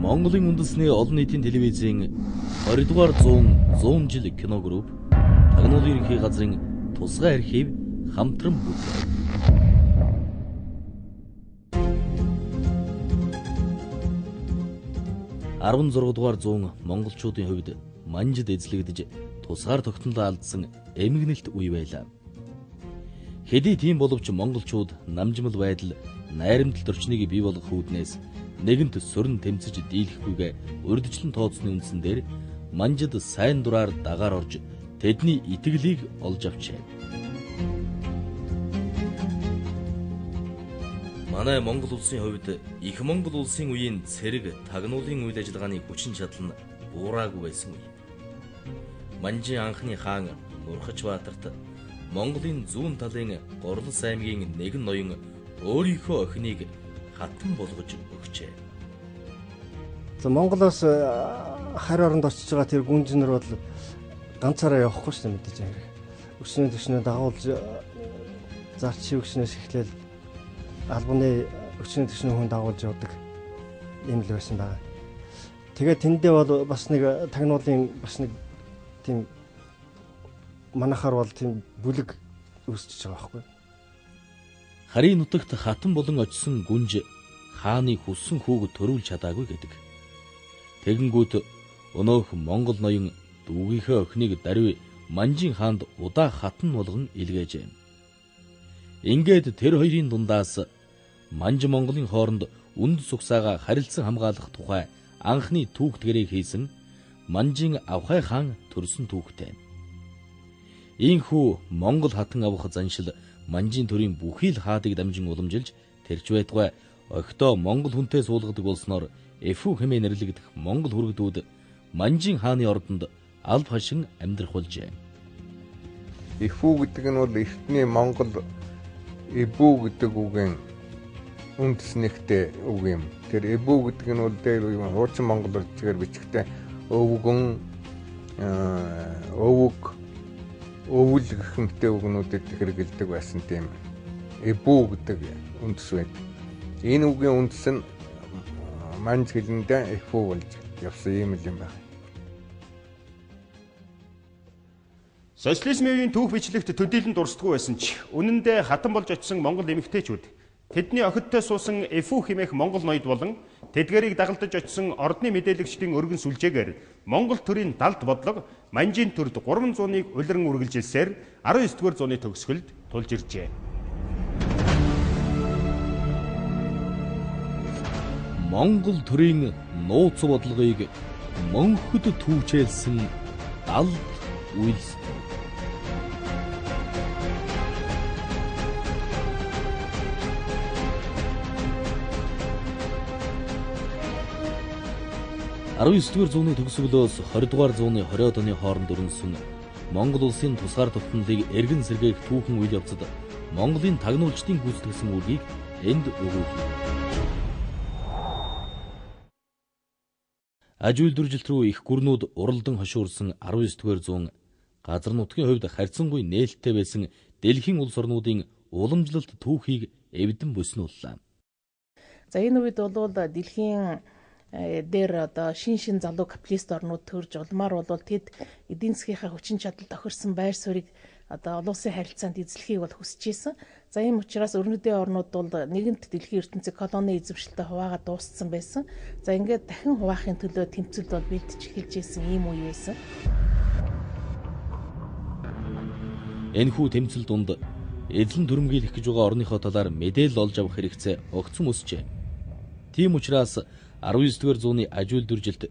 Монголын үндэсний олон нийтийн телевизийн 20 дугаар 100 жил кино групп Тагнуулын ерөнхий газрын тусгай архив хамтран бүтэв. 16 дугаар 100 монголчуудын хувьд манжид эзлэгдэж тусгаар тогтнол алдсан эмгэнэлт үе байлаа. Хэдий тийм боловч монголчууд намжмал байдал, найрамдалт орчныг бий болгох үүднээс нэгэнт сөрн тэмцэж дийлэхгүйгээ урьдчилан тооцны үндсэн дээр манжид сайн дураар дагаар орж тэдний итгэлийг олж авчээ. Манай Монгол улсын хувьд их Монгол улсын үеийн цэрэг тагнуулын үйл ажиллагааны хүчин чадал нь буураагүй байсан үе. Манжийн анхны хаан Нурхачбаатарт Монголын зүүн талын Горлос аймгийн нэгэн ноён өөрийнхөө охиныг хатан болгож өгчээ. За Монголоос харь оронд очиж байгаа тэр гүнжнэр бол ганцаараа явахгүй шүү дээ мэдээж хэрэг. Өчнөө төчнөө дагуулж зарч шивгчнээс эхлээл албаны өчнөө төчнөө хүн дагуулж явдаг юм л байсан байна. Тэгээд тэндээ бол бас нэг тагнуулын бас нэг тийм манахаар бол тийм бүлэг үүсчихэж байгаа байхгүй. Харийн нутагт хатан болон очисон гүнж хааны хүссэн хүүг төрүүлж чадаагүй гэдэг. Тэгэнгүүт өнөөх Монгол ноён дүүгийнхээ охиныг даруй Манжин хаанд удаа хатан болгон илгээжээ. Ингээд тэр хоёрын дундаас Манж Монголын хооронд үнд сугсаага харилцан хамгаалах тухай анхны түүхтгэрийг хийсэн Манжин Авхай хаан төрсөн түүхтэй. Ийхүү Монгол хатан авах заншил Манжийн төрийн бүхий л хаадыг дамжин уламжилж тэрч байтугай огтоо Монгол хүнтэй суулгадаг болсноор Эфүү хэмээн нэрлэгдэх Монгол хүрэгдүүд Манжийн хааны ордонд алба хашин амьдрах болжээ. Эфүү гэдэг нь бол эртний Монгол Эбүү гэдэг үгийн үндэснэгтэй үг юм. Тэр Эбүү гэдэг нь бол дээр хуучин монгол урдчгаар бичгтээ өвгөн өвөг өвөл гэх үгнүүдэд хэрэгэлдэг байсан тийм Эбүү гэдэг үндэс байд. Энэ үгийн үндэс нь Манж хэлэндээ Эфүү болж явсан юм л юм байна. Социализмын үеийн түүх бичлэгт төдийлөн дурсдаггүй байсан ч үнэндээ хатан болж очисон монгол эмэгтэйчүүд тэдний охидтой суусан Эфүү хэмээх монгол ноёд болон тэдгэрийг дагалдаж очисон ордны мэдээлэгчдийн өргөн сүлжээгээр монгол төрийн далд бодлого Манжийн төрд 300-ыг улиран үргэлжилсээр 19-р зууны төгсгөлд тулж иржээ. Монгол төрийн нууц бодлогыг монход түүчээлсэн далд үйлс. (19-р зууны төгсгөлөөс 20-р зууны 20-д оны хооронд өрнөсөн Монгол улсын тусгаар тогтнолыг эргэн сэргээх түүхэн үйл явцад Монголын тагнуулчдын гүйцэтгэсэн үүргийг энд өгүүлээ. Аж үйлдвэржилт рүү их гүрнүүд уралдан хошуурсан 19-р зуун газар нутгийн хувьд харьцангуй нээлттэй байсан дэлхийн улс орнуудын уламжлалт түүхийг эвдэн буснууллаа. За энэ үед бол дэлхийн дээр одоо шин залуу капиталист орнууд төрж улмаар бол тэд эдийн засгийнхаа хүчин чадал тохирсон байр суурийг одоо олон улсын харилцаанд эзлэхийг бол хүсэж ийсэн. За ийм учраас өрнөдийн орнууд бол нэгэнт дэлхийн ертөнцийн колони эзэмшилтэй хуваагаад дууссан байсан. За ингээд дахин хуваахын төлөө тэмцэл бол бэлдэж эхэлж ийсэн ийм үе байсан. Энэхүү тэмцэл дунд эзлэн төрөмгийлэх гэж байгаа орныхоо талаар мэдээлэл олж авах хэрэгцээ огцом өсжээ. Тийм учраас 19-р зууны аж үйлдвэржилт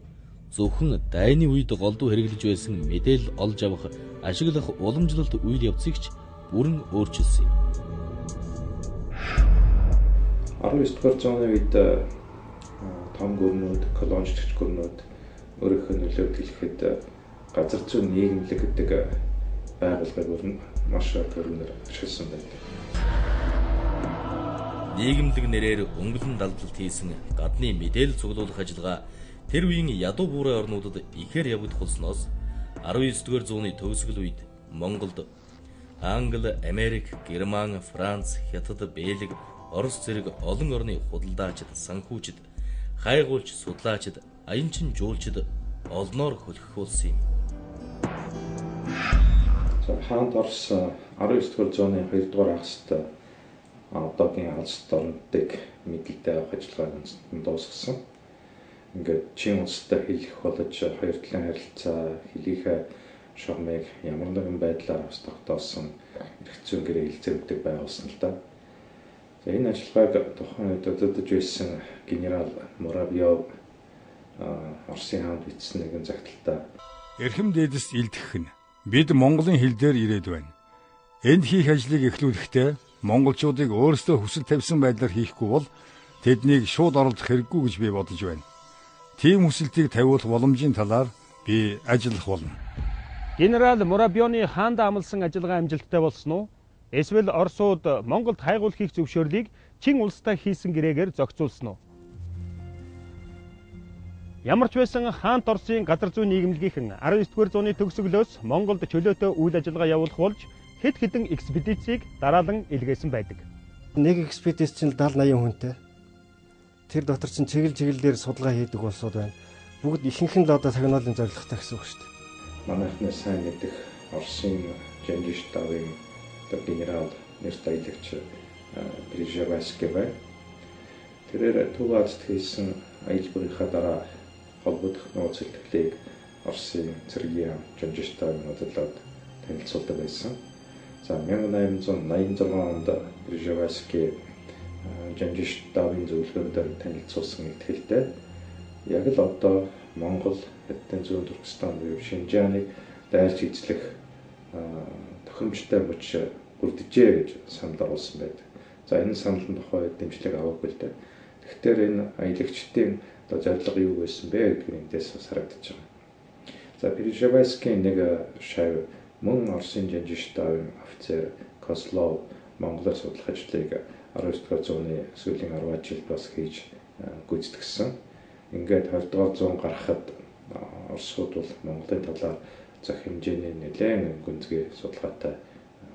зөвхөн дайны үед голдуу хэрэглэж байсан мэдээлэл олж авах, ашиглах уламжлалт үйл явцыг ч бүрэн өөрчилсөн юм. 19-р зууны үед том гүрнүүд, колончлогч гүрнүүд өөрийнхөө нөлөөг дэлгэхэд газар зүйн нийгэмлэг гэдэг байгууллагыг маш хөргөнөөр ашигласан байдаг. Нийгэмлэг нэрээр өнгөлн далдалт хийсэн гадны мэдээлэл цуглуулах ажиллагаа тэр үеийн ядуу буурай орнуудад ихээр явагдах болсноос 19-р зууны төгсгөл үед Монголд Англи, Америк, Герман, Франц, Хятад, Бельги, Орос зэрэг олон орны худалдаачид, санхүүчид, хайгуулч, судлаачид, аянчин жуулчид олноор хөлхүүлсэн юм. Хаант Орос 19-р зууны 2-р хагаст одоогийн алс орнуудыг мэдлэлтэй авах ажиллагааг дуусгасан. Ингээд чин улстай хэлэх болж хоёр талын харилцаа, хэлийнхээ шугамыг ямар нэгэн байдлаар бас тогтоосон эрх зүйн гэрээ хэлцээрдэг байгуулсан л да. За энэ ажиллагааг тухайн үед удирдах байсан генерал Муравьев Оросын хаанд бичсэн нэгэн загталтаа эрхэм дээдэс илтгэх нь бид Монголын хэл дээр ирээд байна. Энд хийх ажлыг эхлүүлэхдээ монголчуудыг өөрсдөө хүсэл тавьсан байдлаар хийхгүй бол тэднийг шууд оруулах хэрэггүй гэж би бодож байна. Тийм хүсэлтийг тавиулах боломжийн талаар би ажиллах болно. Генерал Муравьевны хаанд амласан ажиллагаа амжилттай болсон уу? Эсвэл Оросууд Монголд хайгуулахыг зөвшөөрлийг чин улстай хийсэн гэрээгээр зохицуулсан уу? Ямар ч байсан хаант Оросын газар зүйн нийгэмлэгийнхэн 19-р зууны төгсгөлөөс Монголд чөлөөтэй үйл ажиллагаа явуулах болж хэд хэдэн экспедицийг дараалан илгээсэн байдаг. Нэг экспедиц чинь 70-80 хүнтэй. Тэр дотор чинь чиглэлээр судалгаа хийдэг улсууд байна. Бүгд ихэнх нь л одоо тагнуулын зорилготой гэсэн үг шүү дээ. Манайхны сайн мэдих Оросын Жанжиштавын генерал нэрт аялагч Прижевайский бай. Тэрээр Төв Азид хийсэн аялбарынхаа дараа холбогдох нууц хэлтгэлийг Оросын цэргийн Жанжиштавын бодлоод танилцуулдаг байсан. За 1886 онд Прижевайский Жанжиштавын зөвлөгөөнөөр танилцуулсан ихтгэлтэй яг л одоо Монгол хэдэн зүүн Туркестан буюу Шинжааныг дайрч эзлэх тохиромжтой мөч бүрдэжээ гэж санал оруулсан байдаг. За энэ саналын тухай дэмжлэг аваагүй л дээ. Тэгэхээр энэ аялагчдын одоо зорилго юу байсан бэ гэдгийг эндээс бас харагдаж байгаа. За Прижевайскийн нэг шав мөн Оросын Жанжиштавын офицер Кослов Монголоор судлах ажлыг 19-р зууны сүүлийн 10 жилд бас хийж гүйцэтгсэн. Ингээд 20-р зуун гарахад Оросууд бол Монголын талаар зах хэмжээний нэлээд гүнзгий судалгаатай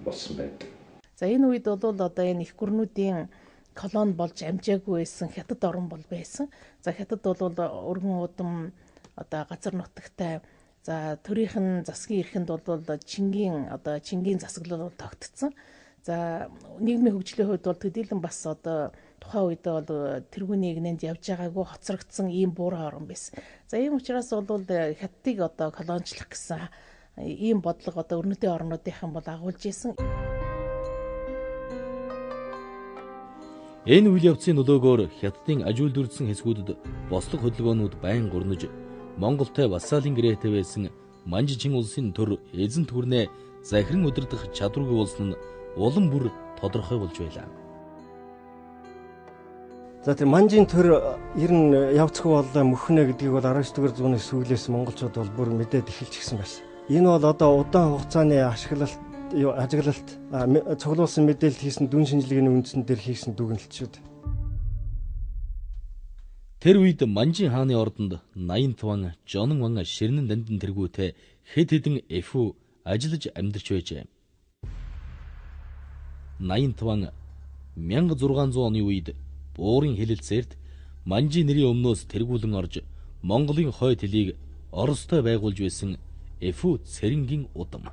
болсон байдаг. За энэ үед бол одоо энэ их гүрнүүдийн колони болж амжаагүй байсан хятад орн бол байсан. За хятад бол өргөн удам одоо газар нутагтай за төрийнхэн засгийн эрхэнд бол Чингийн засаглал тогтцсон. За нийгмийн хөгжлийн хувьд бол төдийлөн бас одоо тухайн үед бол тэргүүний нэгнэнд явж байгаагүй хоцрогдсон ийм буурай орн байсан. За ийм учраас бол хятадыг одоо колоничлах гэсэн ийм бодлого одоо өрнөдийн орнуудынхан бол агуулж исэн. Энэ үйл явцын нөлөөгөөр хятадын аж үйлдвэрлэсэн хэсгүүдэд бослог хөдөлгөөнүүд байн гурнаж Монголтой вассалын гэрээтэй байсан Манж чин улсын төр эзэнт гүрнээ захиран удирдах чадваргүй болсон нь улам бүр тодорхой болж байлаа. За тэр Манжийн төр ер нь явцгүй боллоо мөхнө гэдгийг бол 19-р зууны сүүлээс монголчууд бол бүр мэдээд эхэлчихсэн байсан. Энэ бол одоо удаан хугацааны ажиглалт цуглуулсан мэдээлэл хийсэн дүн шинжилгээний үндсэн дээр хийсэн дүгнэлт шүү дээ. Тэр үед Манжийн хааны ордонд 85 Жонон ван Ширнэн дандан тэргүүтэй хэд хэдэн эфүү ажиллаж амьдарч байжээ. 85 1600 оны үед буурын хэлэлцээрт Манжийн нэрийн өмнөөс тэргүүлэн орж Монголын хойд хэлийг Оростой байгуулж байсан эфүү цэрэнгийн удам.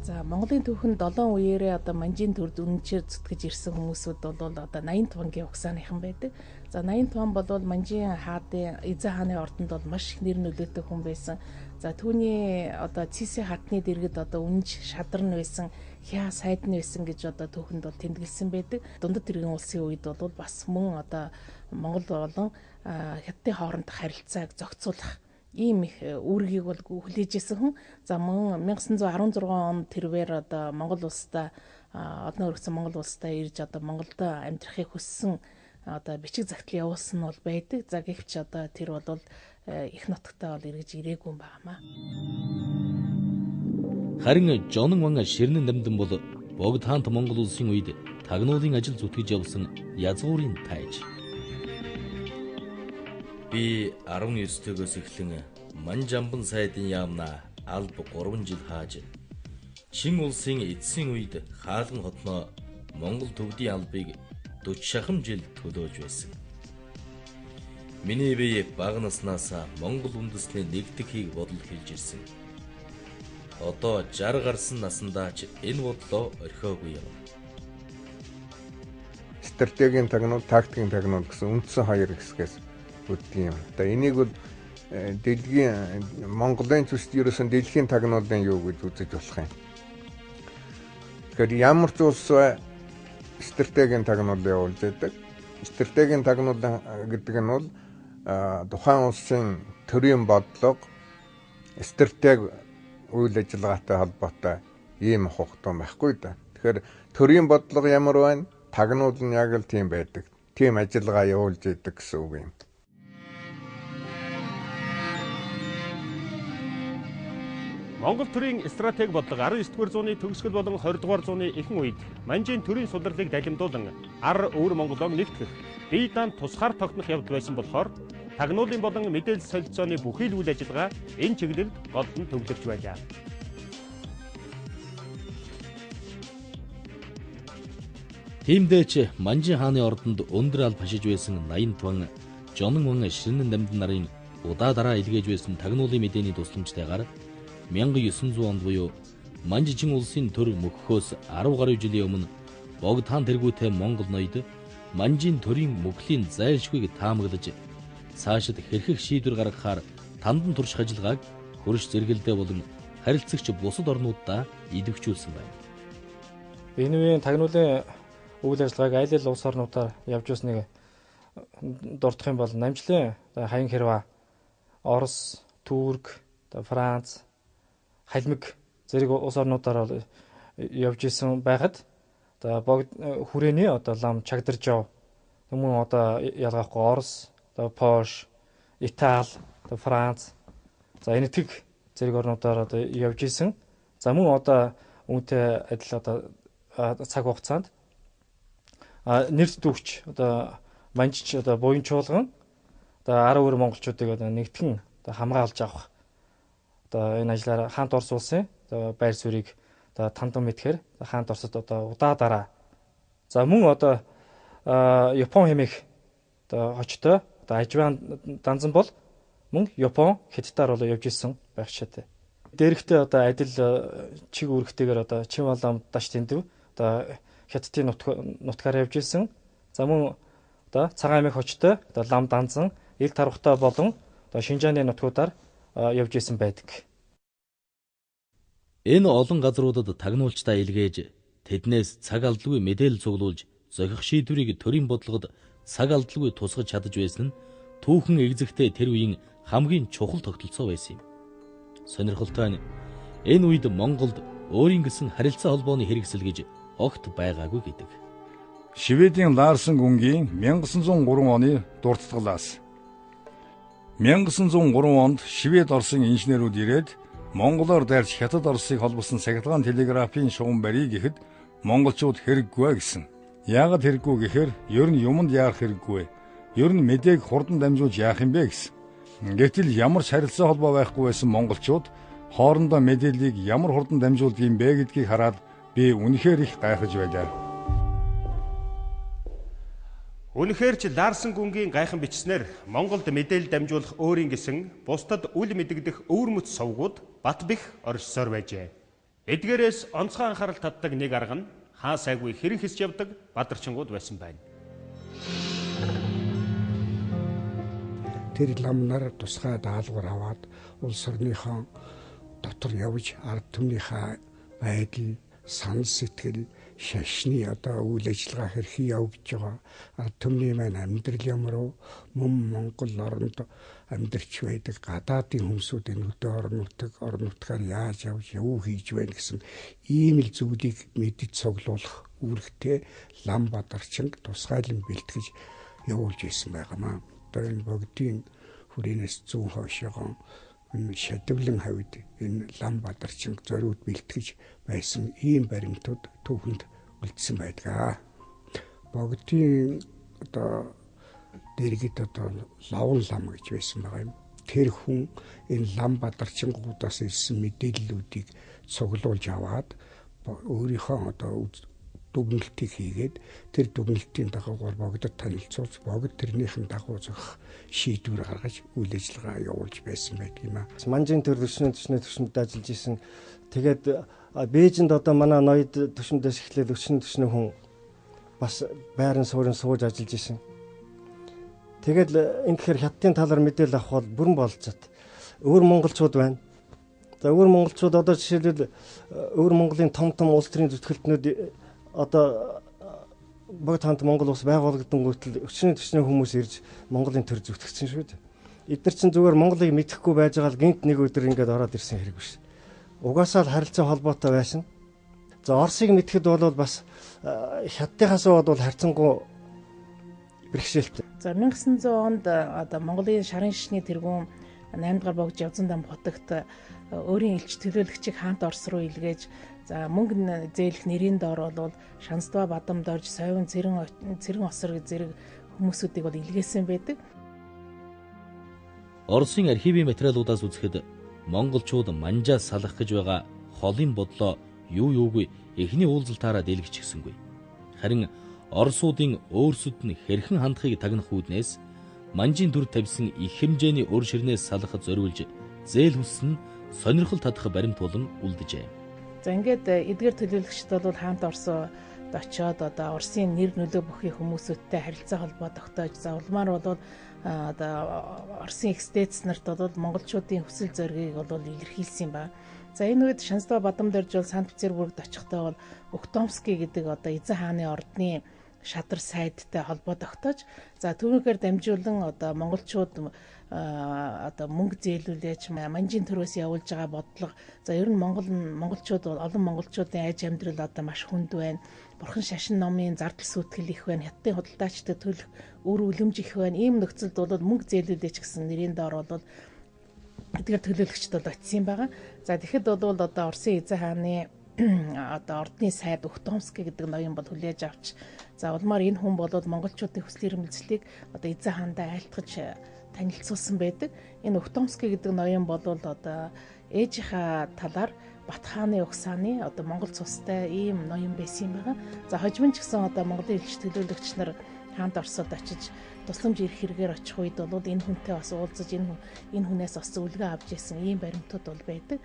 За Монголын түүхэнд 7 үеэрээ одоо Манжийн төрд үнэнчээр зүтгэж ирсэн хүмүүсүүд бол одоо 85-гийн угсааныхан байдаг. За 85 бол Манжийн хаадын Эзэн хааны ордонд бол маш их нэр нөлөөтэй хүн байсан. За түүний одоо Цэсийн хатны дэргэд одоо үнэнч шадарн байсан, хяа сайдн байсан гэж одоо түүхэнд бол тэмдэглэсэн байдаг. Дундад тэргийн улсын үед бол бас мөн одоо Монгол болон Хятадын хоорондох харилцааг зохицуулах ийм их үүргийг бол хүлээж исэн хүн. За мөн 1916 онд тэрвэр одоо Монгол улстай одноо өргөсөн Монгол улстай ирж одоо Монголд амьдрахыг хүссэн одоо бичиг загтал явуулсан нь бол байдаг. За гэвч одоо тэр бол их нутагтаа бол эргэж ирээгүй юм байна. Харин Жонон ван Ширнэн дамдан бол богд хаант Монгол улсын үед тагнуулын ажил зүтгэж явсан язгуурын тайж. Би 19-төөс эхлэн Манж амбан сайдын яамна алб 3 жил хааж Чин улсын эцсийн үед хаалган хотноо Монгол төвдийн албыг 40 шахам жил төлөөж байсан. Миний бие бага наснаас Монгол үндэсний нэгдэхийг бодол хэлж ирсэн. Одоо 60 гарсан насандаа ч энэ бодлоо орхиогүй юм. Стратегийн тагнуул, тактикийн тагнуул гэсэн үндсэн хоёр хэсгээс үүддэг юм. Одоо энийг бол дэлхийн Монголын зүсд ерөөсөн дэлхийн тагнуулын юу гэж үзэж болох юм. Тэгэхээр ямар ч улс стратегийн тагнуул явуулж байдаг. Стратегийн тагнуул гэдэг нь бол тухайн улсын төрийн бодлого, стратеги үйл ажиллагаатай холбоотой ийм хугацаа байхгүй да. Тэгэхээр төрийн бодлого ямар байна? Тагнуул нь яг л тийм байдаг. Тийм ажиллагаа явуулж идэг гэсэн үг юм. Монгол төрийн стратеги бодлого 19-р зууны төгсгөл болон 20-р зууны ихэнх үед манжийн төрийн судлалыг далимдуулан өвөр Монголог нэгтгэх, бие даан тусгаар тогтнох явдал байсан болохоор тагнуулын болон мэдээлэл солилцооны бүхий л үйл ажиллагаа энэ чиглэлд голдон төвлөрч байлаа. Тиймдээ Манжин хааны ордонд өндөр алба хашиж байсан 80 туван Жонон мөн Ширнэн Дамдан нарын удаа дараа илгээж байсан тагнуулын мэдээний тусламжтайгаар 1900 онд буюу Манжижин улсын төр мөхөхөөс 10 гаруй жилийн өмнө богд хаан тэргүүтэй Монгол ноёд Манжийн төрийн мөхлийн зайлшгүйг таамаглаж цаашид хэрхэх шийдвэр гаргахаар тандан турших ажиллагааг хөрш зэрэгэлдээ болон харилцагч бусад орнуудаа идэвхжүүлсэн байна. Энэ үеийн тагнуулын үйл ажиллагааг айл ал улс орнуудаар явж байсныг дурдах юм бол намжлын хаян хэрвээ Орос, Турк, Франц, Халимаг зэрэг улс орнуудаар явж исэн байхад одоо богд хүрээний одоо лам чагдаржав. Тэмүүн одоо ялгаахгүй Орос, Польш, Итали, Франц за энэ тэг зэрэг орнуудаар одоо явж исэн. За мөн одоо үүнтэй адил одоо цаг хугацаанд нэрд дүүгч одоо манжич одоо буян чуулган одоо 10 өвөр монголчуудыг одоо нэгтгэн одоо хамгаалж авах одоо энэ ажлаараа хаант Орос улсын одоо байр суурийг одоо тандан мэдхээр хаант Оросд одоо удаа дараа за мөн одоо Япон хэмээх одоо хочтой одоо ажван данзан бол мөн Япон Хятадаар бол явж исэн байх шатэ. Дээрхтээ одоо адил чиг үүрэгтэйгээр одоо чин балам даш тэндэв одоо Хятадын нутгаар явж исэн. За мөн одоо цагаан аймаг хочтой одоо лам данзан ил тарвахтай болон одоо Шинжааны нутгуудаар явж исэн байдаг. Энэ олон газруудад тагнуулчдаа илгээж тэднээс цаг алдалгүй мэдээлэл цуглуулж зохих шийдвэрийг төрийн бодлогод цаг алдалгүй тусгаж чадаж байсан нь түүхэн эгзэгтэй тэр үеийн хамгийн чухал тогтолцоо байсан юм. Сонирхолтой нь энэ үед Монголд өөрийн гэсэн харилцаа холбооны хэрэгсэл гэж огт байгаагүй гэдэг. Шведийн Ларсен гүнгийн 1903 оны дуртатгалаас 1903 онд Швед Оросын инженерүүд ирээд Монголоор дайрч Хятад Оросыг холбосон цахилгаан телеграфийн шугам барьыг гэхэд монголчууд хэрэггүй гэсэн. Яагаад хэрэггүй гэхээр ер нь юмд яарах хэрэггүй. Ер нь мэдээг хурдан дамжуулж яах юм бэ гэсэн. Гэтэл ямар ч харилцаа холбоо байхгүй байсан монголчууд хоорондоо мэдээллийг ямар хурдан дамжуулдаг юм бэ гэдгийг хараад би үнэхээр их гайхаж байлаа. Үнэхээр ч Ларсен гүнгийн гайхан бичснээр Монголд мэдээлэл дамжуулах өөрийн гэсэн бусдад үл мэдэгдэх өвөр мөц сувгууд бат бих оршсоор байжээ. Эдгээрээс онцгой анхаарал татдаг нэг арга нь хаа сайгүй хэрэг хэсж явдаг бадарчингууд байсан байна. Тэр ламнаар тусгай даалгавар аваад улс орныхон дотор явж ард түмнийхээ байдал, санал сэтгэл, шашны одоо үйл ажиллагаа хэрхэн явж байгаа ард түмний маань амьдрал ямар вэ? Мөн Монгол оронд амьдарч байдаг гадаадын хүмүүсүүд энэ орон нутгаар яаж явж юу хийж байна гэсэн ийм л зүйлийг мэдэж цуглуулах үүрэгтэй лам бадарчинг тусгайлан бэлтгэж явуулж исэн байгаамаа. Одоо энэ богдын хүрээнээс зүүн хойшоогоо энэ шадвлан хавьд энэ лам бадарчинг зориуд бэлтгэж байсан ийм баримтууд түүхэнд үлдсэн байдаг. Богдын одоо дэргэд одоо лавн лам гэж байсан байгаа юм. Тэр хүн энэ лам бадарчингуудаас ирсэн мэдээллүүдийг цуглуулж аваад өөрийнхөө одоо дүгнэлтийг хийгээд тэр дүгнэлтийн дагуугаар богдод танилцуулж богд тэрнийхэн дагуу зөх шийдвэр гаргаж үйл ажиллагаа явуулж байсан байдаг юм аа. Манжийн төр төвшөнд ажиллаж исэн. Тэгээд Бээжинд одоо манай ноёд төвшөндөөс эхлээд өчнө хүн бас байран суурин сууж ажиллаж исэн. Тэгэл ингэхээр хятадын талаар мэдээлэл авах бол бүрэн болцоод өөр монголчууд байна. За өөр монголчууд одоо жишээлбэл өөр Монголын том улс төрийн зүтгэлтнүүд одоо богд хамт Монгол улс байгуулагдангүйтэл өчнө хүмүүс ирж Монголын төр зүтгэсэн шүү дээ. Эдгээр чинь зүгээр Монголыг мэдэхгүй байж байгаа л гинт нэг өдөр ингэж ороод ирсэн хэрэг биш. Угаасаа л харилцаа холбоотой байсан. За Оросыг мэдхэд бол бас хятадынхаас бол харьцангуй бэрхшээлтэй. За 1900 онд одоо Монголын шарын шишний тэргүүн 8 дугаар богж Явзан дам хотогт өөрийн элч төлөөлөгчийг хаант Орос руу илгээж за мөнгө зээлэх нэрийн доор бол Шансдва Бадамдорж Совин Цэрэн Осор зэрэг хүмүүсүүдийг бол илгээсэн байдаг. Оросын архивын материалуудаас үзэхэд монголчууд манжаас салах гэж байгаа холын бодлоо юу юугүй эхний уулзалтаараа дэлгэчихсэнгүй. Харин оросуудын өөрсөд нь хэрхэн хандахыг тагнах үүднээс манжийн төр тавьсан их хэмжээний өр ширнээс салахад зориулж зээл хүссэн сонирхол татах баримт болон үлджээ. За ингээд эдгээр төлөөлөгчд бол хаант Оросоо очиод одоо Оросын нэр нөлөө бүхий хүмүүсүүдтэй харилцаа холбоо тогтоож за улмаар бол одоо Оросын экстэц нарт бол монголчуудын хүсэл зоригийг бол илэрхийлсэн ба. За энэ үед Шансдва Бадамдорж бол Санкт-Петербургт очихдоо бол Уктомский гэдэг одоо Эзэн хааны ордны шадар сайдтай холбоо тогтоож за түүнийгээр дамжуулан одоо монголчууд одоо мөнгө зээлүүлж манжийн төрөөс явуулж байгаа бодлого за ер нь монголчууд бол олон монголчуудын аж амьдрал одоо маш хүнд байна. Бурхан шашин номын зардал сүйтгэл их байна. Хятадын худалдаачдад төлөх үр үлэмж их байна. Ийм нөхцөлд бол мөнгө зээлүүлж гэсэн нэрийн доор бол эдгээр төлөөлөгчд бол очисон байгаа. За тэгэхэд бол одоо Оросын Эзэн хааны одоо ордны сайд Уктомский гэдэг ноён бол хүлээж авч за улмаар энэ хүн бол монголчуудын хүсэл эрмэлзлийг одоо Эзэн хаандаа айлтгаж танилцуулсан байдаг. Энэ Уктомский гэдэг ноён бол одоо ээжийнхаа талаар Бат хааны угсааны одоо Монгол цустай ийм ноён байсан юм байна. За хожим ч гэсэн одоо Монголын элч төлөөлөгч нар хаант Оросод очиж тусламж ирэх хэрэгээр очих үед бол энэ хүнтэй бас уулзаж энэ хүнээс бас зөвлөгөө авч ирсэн ийм баримтууд бол байдаг.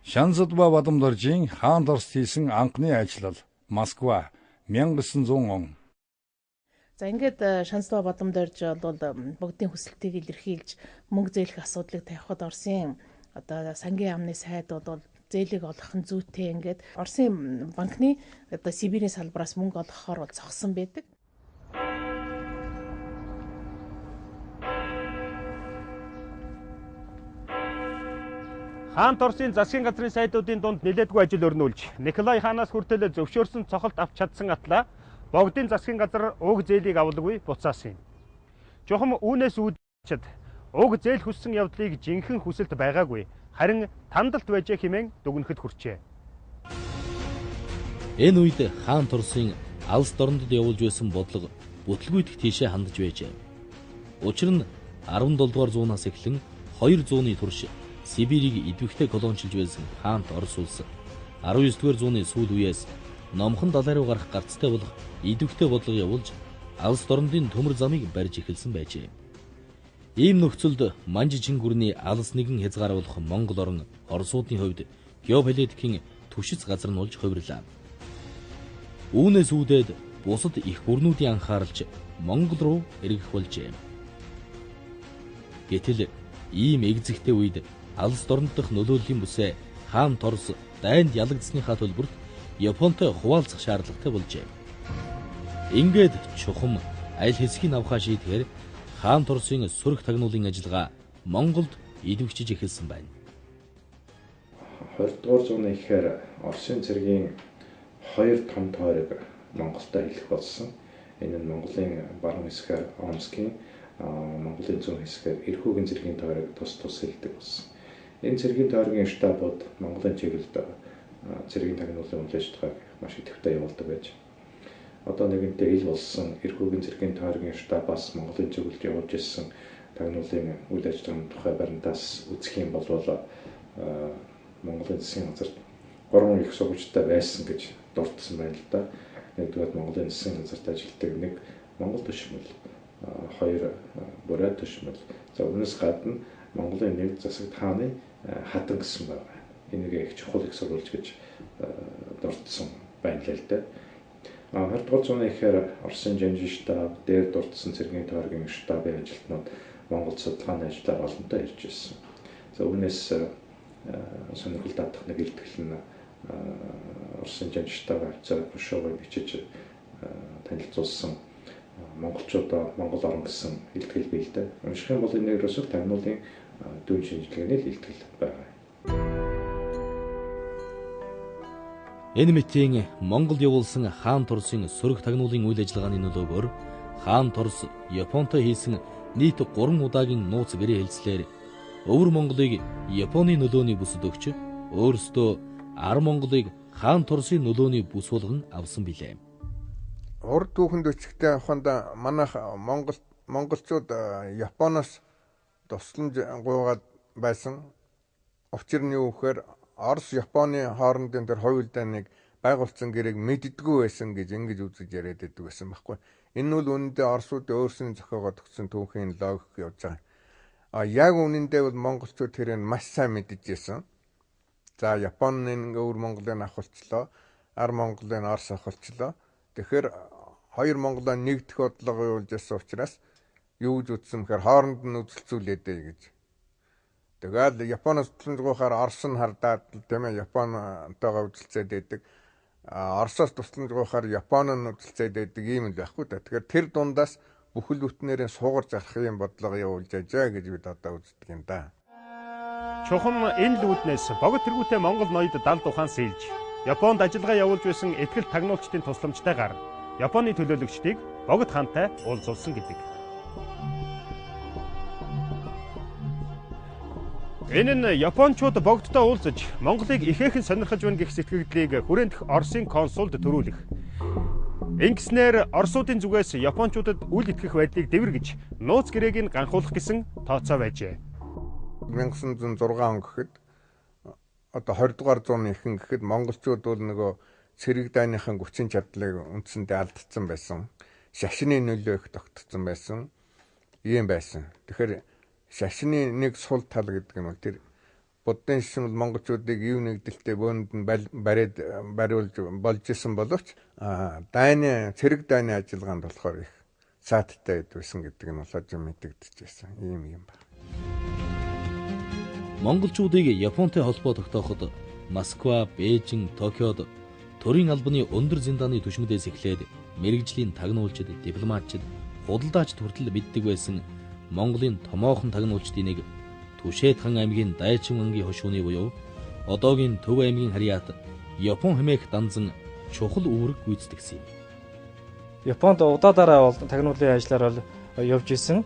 Шансдва Бадамдоржийн хаант Оросд хийсэн анхны ажиллал Москва 1900 он. За ингээд Шансдва Бадамдорж бол бүгдийн хүсэлтийг илэрхийлж мөнгө зээлэх асуудлыг тавихад Оросын одоо сангийн яамны сайд бол зээлийг олох нь зүйтэй ингээд Оросын банкны одоо Сибирийн салбараас мөнгө олгохоор бол зогсон байдаг. Хаант Оросын засгийн газрын сайдуудын дунд нэлээдгүй ажил өрнүүлж, Николай хаанаас хүртэл зөвшөөрсөн цохолт авч чадсан атла богдын засгийн газар уг зээлийг авалгүй буцаасан юм. Жохом үүнээс үүдчихэд уг зээл хүссэн явдлыг жинхэнэ хүсэлт байгаагүй, харин тандалт байжээ хэмээн дүгнэхэд хүрчээ. Энэ үед хаант Оросын алс дорндод явуулж байсан бодлого бүтлгүйдэх тийшээ хандж байжээ. Учир нь 17 дугаар зуунаас эхлэн 2 зууны турш Сибирийг идэвхтэй колоничилж байсан хаант Орос улс 19 дугаар зууны сүүл үеэс номхон далай руу гарах гарцтай болох идэвхтэй бодлого явуулж алс дорндын төмөр замыг барьж эхэлсэн байжээ. Ийм нөхцөлд Манжижин гүрний алс нэгэн хязгааруулах Монгол орн Оросуудын хувьд геополитикийн түшиц газар нь болж хувирлаа. Үүнээс үүдээд бусад их гүрнүүдийн анхааралч Монгол руу эргэх болжээ. Гэтэл ийм эгзэгтэй үед алс дорнд дах нөлөөллийн бүсээ хаант Орос дайнд ялагдсныхаа төлбөрт Японтой хуваалцах шаардлагатай болжээ. Ингээд чухам аль хэсгийг авахаа шийдэхээр хаант Оросын сөрөг тагнуулын ажиллагаа Монголд идэвхжиж эхэлсэн байна. 20 дугаар зууны ихээр Оросын цэргийн 2 том тойрог Монголтой хэлэх болсон. Энэ нь Монголын баруун хэсгээр Омскийн, Монголын зүүн хэсгээр Эрхүүгийн цэргийн тойрог тус хэлдэг болсон. Энэ цэргийн тойргийн штабууд Монголын чиглэлд цэргийн тагнуулын үйл ажиллагааг маш идэвхтэй явуулдаг байж. Одоо нэгэнтээ ил болсон Эрхүүгийн цэргийн тойргийн штабаас Монголын чиглэлд явуулж ирсэн тагнуулын үйл ажиллагааны тухай баримтаас үзэх юм бол Монголын засгийн газарт 3 их сурвалжтай байсан гэж дурдсан байна л да. Нэгдүгээр Монголын засгийн газарт ажилладаг нэг Монгол төшмөл, хоёр бурай төшмөл. За үүнээс гадна Монголын нэг засагт хааны хатан гэсэн байна. Энийг их чухал их сурвалж гэж дурдсан байна л да. 20-р зууны ихээр Оросын жанжин штаб, дээр дурдсан цэргийн тойргийн штабын ажилтнууд Монгол судалгааны ажлаар олонтоо ирж ирсэн. За үүнээс сонирхол татах нэг илтгэл нь Оросын жанжин штаб офицер Брушовыг бичиж танилцуулсан монголчуудаа Монгол орн гэсэн илтгэл бий л дээ. Унших юм бол энэ ерөөсөө тагнуулын дүүн шинжилгээний илтгэл байна. Энэ мэтийн Монгол явуулсан хаан Торсын сөрөг тагнуулын үйл ажиллагааны нөлөөгөөр хаан Торс Японтой хийсэн нийт 3 удаагийн нууц гэрээ хэлцлээр өвөр Монголыг Японы нөлөөний бүсэд өгч өөрсдөө Ар Монголыг хаан Торсын нөлөөний бүс болгон авсан билээ. Урд түүхэнд өчигтэй аваханд манайх монголчууд Японоос тусламж гуйгаад байсан. Учир нь юу гэхээр Орос Японы хоорондын тэр хоёулдааныг байгуулсан гэрээг мэддэггүй байсан гэж ингэж үзэж яриад байдаг байсан байхгүй. Энэ нь үнэндээ Оросууд өөрсдийн зохиогоод өгсөн түүхийн логик явж байгаа. Яг үнэндээ бол монголчууд тэрийг маш сайн мэдэж байсан. За Японы өвөр Монголыг авахчлаа, Ар Монголыг Орос авахчлаа. Тэгэхээр хоёр Монголоо нэгдэх бодлого явуулж байсан учраас юу гэж үзсэн бэхээр хооронд нь үзэлцүүлээдэй гэж. Тэгээд Японоос тусламжгүйхээр Орос нь хардаад тийм ээ Японтойгоо үзэлцээд байдаг. Оросоос тусламжгүйхээр Япон нь үзэлцээд байдаг юм л байхгүй да. Тэгэхээр тэр дундаас бүхэл бүтнээрээ суугарч арах юм бодлого явуулж ажаа гэж бид одоо үздэг юм да. Чухам энэ л үүднээс богд тэргүүтээ Монгол ноёд далд ухаан сэлж Японд ажиллагаа явуулж байсан ихтгэл тагнуулчдын тусламжтайгаар Японы төлөөлөгчдийг богд хаантай уулзуулсан гэдэг. Энэ нь Япончууд богдтой уулзаж Монголыг ихээхэн сонирхож байна гэх сэтгэгдлийг хүрэндх Оросын консулд төрүүлэх. Ингэснээр Оросуудын зүгээс Япончуудад үл итгэх байдлыг дэвэргэж нууц гэрээг нь ганхуулах гэсэн тооцоо байжээ. 1906 он гэхэд одоо 20 дугаар зууны ихэнх гэхэд монголчууд бол нөгөө цэрэг дайныхын хүчин чадлыг үндсэндээ алдсан байсан. Шашны нөлөө их тогтцсон байсан. Ийм байсан. Тэгэхээр шашны нэг сул тал гэдэг нь бол тэр буддын шашин бол монголчуудыг ив нэгдэлтэй бөөнд нь бариулж болж исэн боловч дайны цэрэг дайны ажиллагаанд болохоор их сааттай байсан гэдэг нь болоод мэдэгдэжсэн. Ийм юм байна. Монголчуудыг Японтой холбоо тогтооход Москва, Бээжин, Токиод төрийн албаны өндөр зиндааны түшмэдээс эхлээд мэрэгжлийн тагнуулчид, дипломатчид, худалдаачд хүртэл мэддэг байсан Монголын томоохон тагнуулчдын нэг Түшээдхан аймгийн Дайчин ангийн хошууны буюу одоогийн Төв аймгийн харьяат Япон хэмээх данзан чухал үүрэг гүйцэтгэсэн юм. Японд удаадараа бол тагнуулын ажлаар бол явж исэн.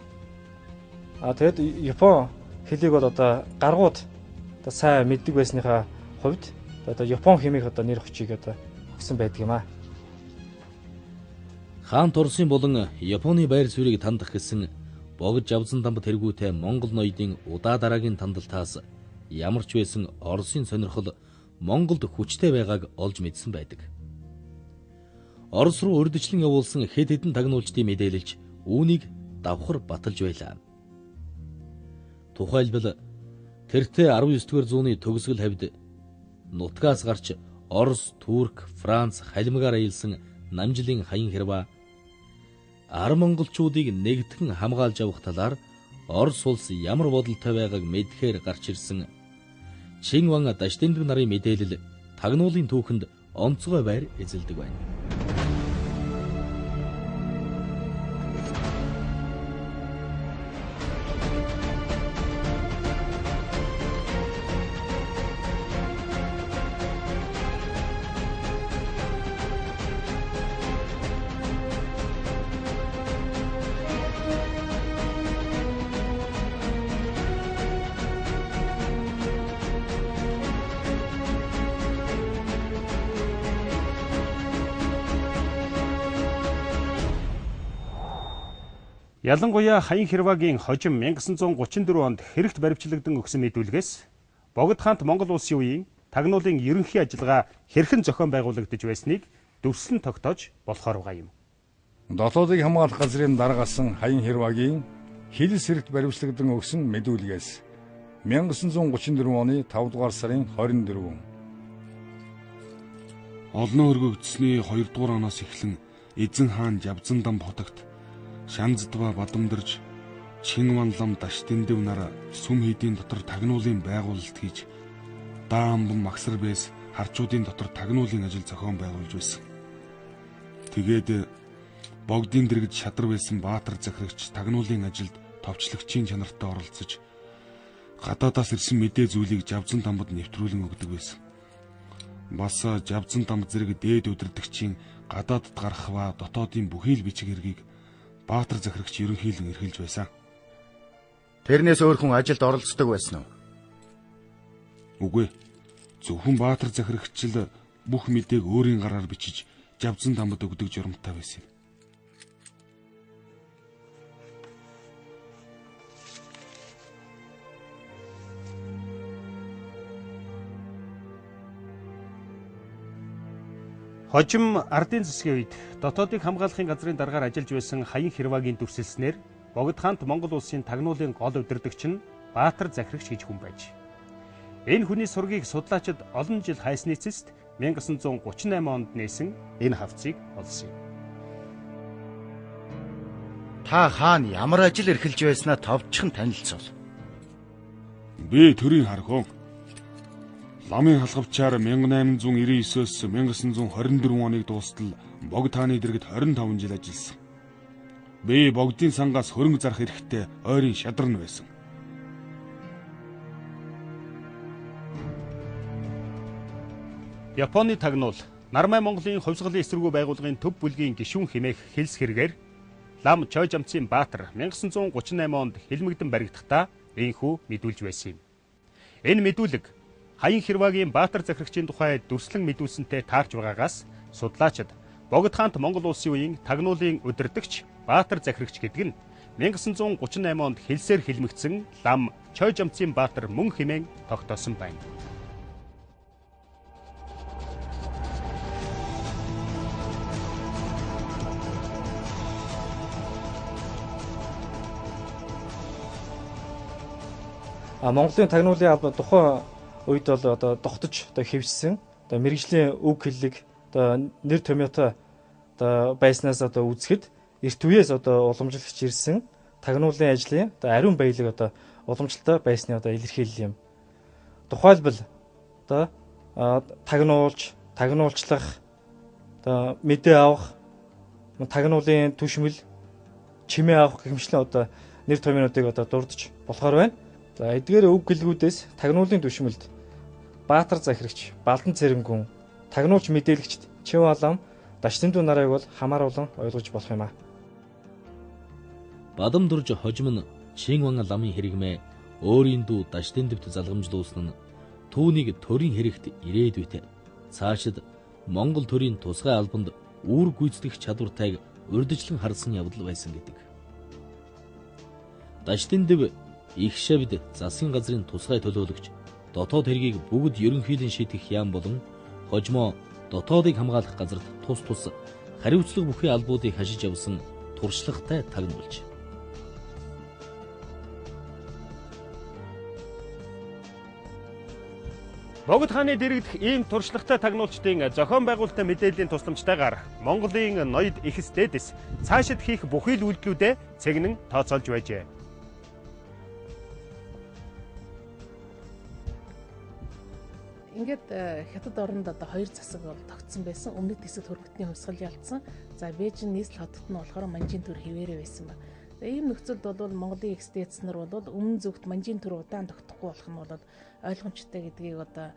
Тэгэд Япон хэлийг бол одоо гаргууд одоо сайн мэддэг байсныхаа хувьд одоо Япон хэмээх одоо нэр хүчийг одоо өгсөн байдаг юм аа. Хаан Торсын болон Японы байр суурийг тандах гэсэн богд жавзан дамб тэргүүтэй Монгол ноёдын удаа дараагийн тандалтаас ямар ч байсан Оросын сонирхол Монголд хүчтэй байгааг олж мэдсэн байдаг. Орос руу урьдчилан явуулсан хэд хэдэн тагнуулчдын мэдээлэлч үүнийг давхар баталж байлаа. Тухайлбал тэртээ 19-р зууны төгсгөл хавьд нутгаас гарч Орос, Турк, Франц халимгаар аялсан намжлын хаян хэрвээ Ар монголчуудыг нэгтгэн хамгаалж авах талаар Орос улс ямар бодолтой байгааг мэдхээр гарч ирсэн Чин Ван Даштиндаг нарын мэдээлэл тагнуулын түүхэнд онцгой байр эзэлдэг байна. Ялангуяа Хаян Хэрвагийн хожим 1934 онд хэрэгт баривчлагдсан өгсөн мэдүүлгээс богд хаант Монгол улсын үеийн тагнуулын ерөнхий ажиллагаа хэрхэн зохион байгуулагдаж байсныг дүрслэн тогтоож болохоор байгаа юм. Дотоодыг хамгаалах газрын даргасан Хаян Хэрвагийн хилс хэрэгт баримтлагдан өгсөн мэдүүлгээс 1934 оны 5 дугаар сарын 24. Олон өргөгдсөний 2 дугаар оноос эхлэн Эзэн хаан Жавзан дам хотогт Шанздва бадамдарж Чинванлам Даштиндэв нар сүм хийдийн дотор тагнуулын байгуулалт хийж Даамбан Магсар бэс харчуудын дотор тагнуулын ажил зохион байгуулж байсан. Тэгээд богдын дэргэд шадар байсан Баатар захирагч тагнуулын ажилд товчлогчийн чанартай оролцож гадаадаас ирсэн мэдээ зүйлийг Жавзан дамбад нэвтрүүлэн өгдөг байсан. Бас Жавзан дамб зэрэг дээд удирдагчийн гадаадд гарах ба дотоодын бүхий л бичиг хэргийг Баатар захирагч ерөнхийлөн эрхэлж байсан. Тэрнээс өөр хүн ажилд оролцдог байсан уу? Үгүй. Зөвхөн Баатар захирагч л бүх мэдээг өөрийн гараар бичиж Жавзан дамбад өгдөг журамтай байсан юм. Хожим ардын засгийн үед дотоодыг хамгаалахын газрын даргаар ажиллаж байсан Хаян Хэрвагийн дүрсэлснээр Богд хаант Монгол улсын тагнуулын гол удирдагч нь Баатар захирагч гэж хүн байж. Энэ хүний сургийг судлаачид олон жил хайсны эцэст 1938 онд нээсэн энэ хавцыг олсон юм. Та хаана ямар ажил эрхэлж байснаа товчхон танилцуул. Би төрийн хархун. Ламын халхавчаар 1899-өөс 1924 оныг дуустал Богд хааны дэргэд 25 жил ажилласан. Би богдын сангаас хөрөнгө зарах эрэхтэй ойрын шадар нь байсан. Японы тагнуул Нармай Монголын хувьсгалын эсэргүү байгууллагын төв бүлгийн гишүүн хэмээх хэлс хэрэгээр Лам Чойжамцын Баатар 1938 онд хэлмэгдэн баригдахдаа энхүү мэдүүлж байсан юм. Энэ мэдүүлэг Хаян Хэрвагийн Баатар захирагчийн тухай дүрслэн мэдүүлсэнтэй таарч байгаагаас судлаачид Богд хаант Монгол улсын үеийн тагнуулын удирдагч Баатар захирагч гэдэг нь 1938 онд хэлсээр хэлмэгдсэн Лам Чойжамцын Баатар мөн хэмээн тогтоосон байна. Монголын тагнуулын албан тухайн үед бол одоо тогтож одоо хэвшсэн одоо мэрэгжлийн үг хэллэг одоо нэр томьёотой одоо байснаас одоо үзэхэд эрт үеэс одоо уламжлагч ирсэн тагнуулын ажлын одоо ариун баялаг одоо уламжлалтай байсны одоо илэрхийлэл юм. Тухайлбал одоо тагнуулж, тагнуулчлах, одоо мэдээ авах, тагнуулын түшмэл, чимээ авах гэмшлэн одоо нэр томьёонуудыг одоо дурдж болохоор байна. За эдгээр үг гэлгүүдээс тагнуулын түшмэлд Баатар захирагч, Балдан цэрэнгүн, тагнуулч мэдээлэгчд Чинванлам, Даштиндэв нарыг бол хамааруулан ойлгож болох юм а. Бадамдурж хожим нь Чинванламын хэрэгмээ өөрийн дүү Даштиндэвт залгамжлуулсан нь түүнийг төрийн хэрэгт ирээдүйтэй цаашид Монгол төрийн тусгай албанд үүр гүйцэтгэх чадвартайг урьдчилан харсан явдал байсан гэдэг. Даштиндэв их шавьд засгийн газрын тусгай төлөөлөгч дотоод хэргийг бүгд ерөнхийлөн шийдэх яам болон хожимо дотоодыг хамгаалах газарт тус хариуцлага бүхий албуудыг хашиж явсан туршлагатай тагнуулж. Богд хааны дэргэдэх ийм туршлагатай тагнуулчдын зохион байгуулалтын мэдээллийн тусламжтайгаар Монголын ноёд ихс дээдэс цаашид хийх бүхий л үйлдэлүүдээ цэгнэн тооцоолж байжээ. Ингээд хятад оронд одоо хоёр засаг бол тогтсон байсан. Өмнөд хэсэгт хөргөтний хувьсгал ялцсан. За Бээжин нийслэл хотод нь болохоор манжийн төр хിവэрэ байсан ба. Ийм нөхцөлд бол Монголын экстэц нар бол өмнө зүгт манжийн төр удаан тогтохгүй болох нь бол ойлгомжтой гэдгийг одоо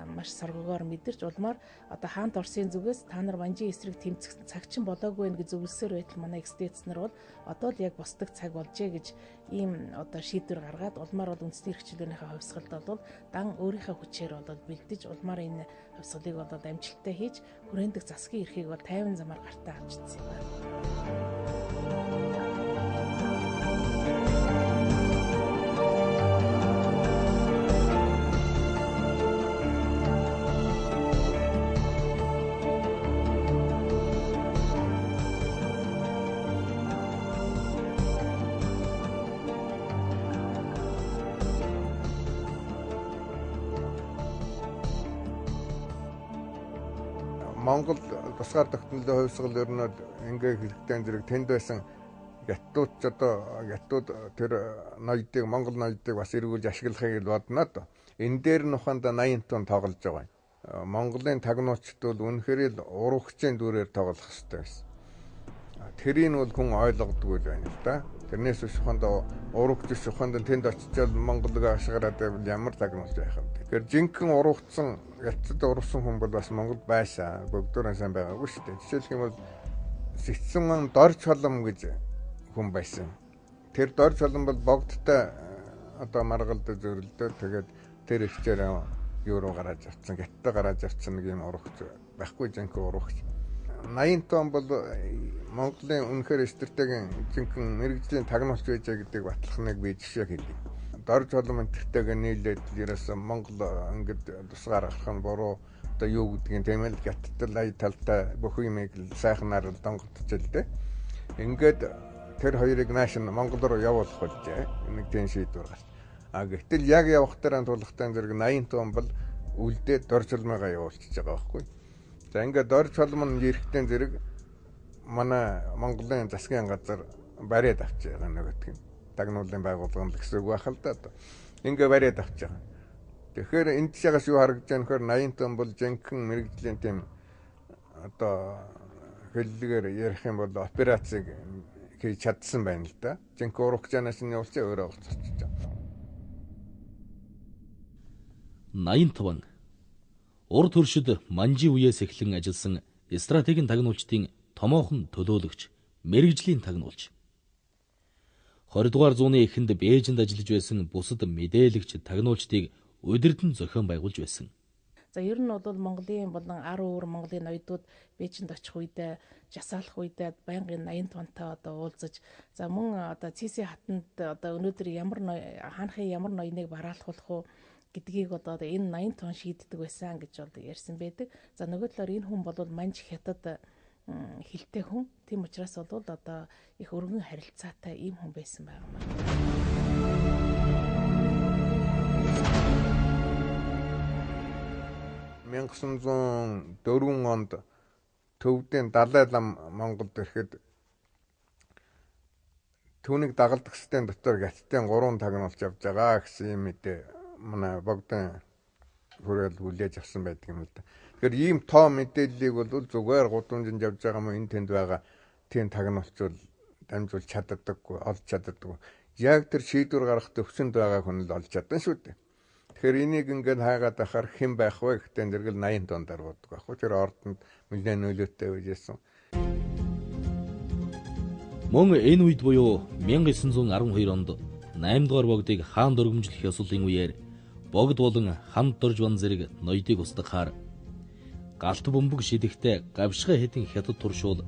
маш саргуугаар мэдэрч улмаар одоо хаант Оросын зүгээс та нар манжийн эсрэг тэмцэх цаг чинь болоогүй нэ гэж зөвлөсөөр байтал манай экстэц нар бол одоо л яг босдог цаг болжээ гэж ийм одоо шийдвэр гаргаад улмаар бол үндэсний эрхчлөөнийхөө хувьсгалд бол дан өөрийнхөө хүчээр бол бэлдэж улмаар энэ хувьсгалыг бол амжилттай хийж хүрээндэг засгийн эрхийг бол тайван замаар гартаа авчирсан юм байна. Монгол тусгаар тогтнолын хувьсгал өрнөд ингээ хэрэгтэй зэрэг тэнд байсан гятууд ч одоо гятууд тэр ноёдыг Монгол ноёдыг бас эргүүлж ашиглахыг бодно то. Энэ дээр нь ухаанда 80 тонн тоглож байгаа. Монголын тагнуучд бол үнэхээр л урагчийн дүрээр тоглох хэрэгтэй байсан. Тэрийг бол хүн ойлгодгүй байна л да. Тэрнээс биш ухаанда урагч биш ухаанда тэнд очичоод Монголыг ашиглаад байвал ямар тагнуулж байх вэ? Тэгэхээр жинхэнэ урагцсан гятцад урагсан хүн бол бас Монголд байшаа. Бүгдөө сайн байгаагүй шүү дээ. Жишээлх юм бол Сэцэн Дорж Холом гэж хүн байсан. Тэр Дорж Холом бол богдтой одоо маргалд зөрлөлтөө тэгээд тэр ихчээр юу руу гараад авцсан, гяттай гараад авцсан нэг юм урагч байхгүй жинхэнэ урагч. 80 тонн бол Монголын үнэхээр эстертэйгийн жинхэнэ мэрэгжлийн тагнуулч байжээ гэдгийг батлахныг би жишээ хэлье. Дорж Холом энтертэйгээ нийлээд ерөөсөн Монгол ингээд тусгаар гарах нь буруу одоо юу гэдгийг тийм ээ гяттал ая талтай бүх юмыг сайхнаар донготчихл дээ. Ингээд тэр хоёрыг наашин Монгол руу явуулах болжээ. Нэг тийм шийдвэр гарч. Гэтэл яг явах дээр тулахтай зэрэг 80 тонн бол үлдээд Дорж Холмоогоо явуулчихж байгаа байхгүй. За ингээд Дорж Холом нь ирэхтэн зэрэг манай Монголын засгийн газар бариад авч байгаа нөгөөдг нь. Тагнуулын байгууллагын гэсэн үг байх л да. Ингээ бариад авч байгаа. Тэгэхээр энэ тийшээс юу харагдаж байгаа нөхөр 80 тонн бол жинхэнэ мэрэгжлийн тийм одоо хэллэгээр ярих юм бол операцийг хийж чадсан байна л да. Жинхэнэ урагчаанаас нь явуулчаа өөрөө уцалчихж байгаа. 85 урд төршид манжи үеэс эхлэн ажилласан стратегийн тагнуулчдын томоохон төлөөлөгч, мэрэгжлийн тагнуулч. 20 дугаар зууны эхэнд Бээжинд ажиллаж байсан бусад мэдээлэгч тагнуулчдыг удирдан зохион байгуулж байсан. За ер нь бол Монголын болон 10 өөр Монголын ноёдууд Бээжинд очих үедээ, жасаалах үедээ байнгын 80 тонтой одоо уулзаж, за мөн одоо ЦС хатанд одоо өнөөдөр хаанхын ямар ноёныг бараалхуулах уу гэдгийг одоо энэ 80 тонн шийддэг байсан гэж бол ярьсан байдаг. За нөгөө талаар энэ хүн бол манж хятад хилтэй хүн. Тийм учраас бол одоо их өргөн харилцаатай ийм хүн байсан байгаа юм. 1904 онд Төвдийн Далай лам Монголд ирэхэд түүнийг дагалдах систем дотор гятдын 3 тагнуулж явж байгаа гэсэн юм мэдээ манай богдын хүрэл хүлээж авсан байдаг юм л да. Тэгэхээр ийм тоо мэдээллийг бол зүгээр гудамжинд явж байгаа юм энэ тэнд байгаа тийм тагнуулчвал дамжуулж чаддаггүй, олж чаддаггүй. Яг тэр шийдвэр гаргах төвшөнд байгаа хүн л олж чадсан шүү дээ. Тэгэхээр энийг ингээд хаагаад ахаар хэн байх вэ гэхдээ зэрэгэл 80 тонн даруудаг байхгүй. Тэр ордонд нэлээд нөлөөтэй байжсэн. Мөн энэ үед буюу 1912 онд 8 дугаар богдыг хаан дөргөмжлөх ёслолын үеэр богд болон хамт дорж ван зэрэг ноёдыг устгахаар галт бөмбөг шидэхтэй гавшгай хэдэн хятад туршуул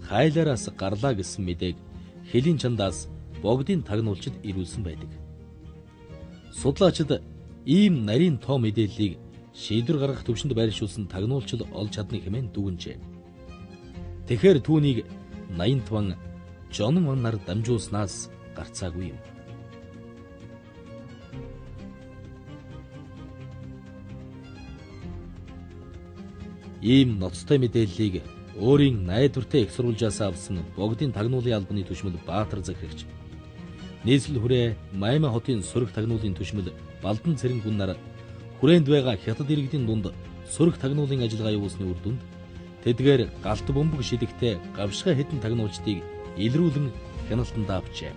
хайлаараас гарлаа гэсэн мэдээг хэлийн чандаас богдын тагнуулчид ирүүлсэн байдаг. Судлаачид ийм нарийн тоо мэдээллийг шийдвэр гаргах төвшөнд байршуулсан тагнуулчид олж чадна хэмээн дүгнжээ. Тэгэхээр түүнийг 85 Жон Маннаар дамжуулснаас гарцаагүй юм. Ийм ноцтой мэдээллийг өөрийн найдвартай их сурвалжаас авсан богдын тагнуулын албаны түшмэл Баатар захирагч, нийслэл хүрээ Майма хотын сөрөг тагнуулын түшмэл Балдан цэрэн гүн нар хүрээнд байгаа хятад иргэдийн дунд сөрөг тагнуулын ажиллагаа явуулсны үр дүнд тэдгээр галт бөмбөг шидэхтэй гавшгай хэдэн тагнуулчдыг илрүүлэн хяналтанд авчээ.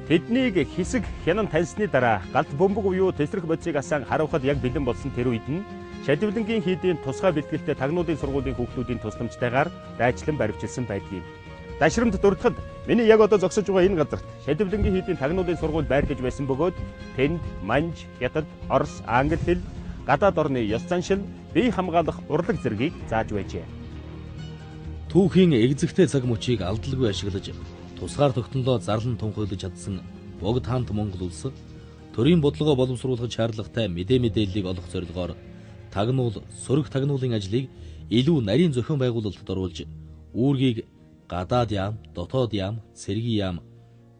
Тэднийг хэсэг хянан таньсны дараа галт бөмбөг буюу тесрэх бодисыг асан харуулхад яг бэлэн болсон тэр үед нь Шадивлангийн хийдийн тусгай бэлтгэлтэй тагнуулын сургуулийн хүүхдүүдийн тусламжтайгаар дайчлан баривчилсан байдгийг. Дашрамд дурдахад миний яг одоо зогсож байгаа энэ газарт Шадивлангийн хийдийн тагнуулын сургууль байрлаж байсан бөгөөд тэнд манж, хятад, орос, англи хэл, гадаад орны ёс заншил, бие хамгаалах урлаг зэргийг зааж байжээ. Түүхийн эгзэгтэй цаг мөчийг алдалгүй ашиглаж тусгаар тогтнолоо зарлан тунхаглаж чадсан богд хаант Монгол улс төрийн бодлогоо боловсруулах шаардлагатай мэдээллийг олох зорилгоор тагнуул, сөрөг тагнуулын ажлыг илүү нарийн зохион байгуулалтад оруулж үүргийг гадаад яам, дотоод яам, цэргийн яам,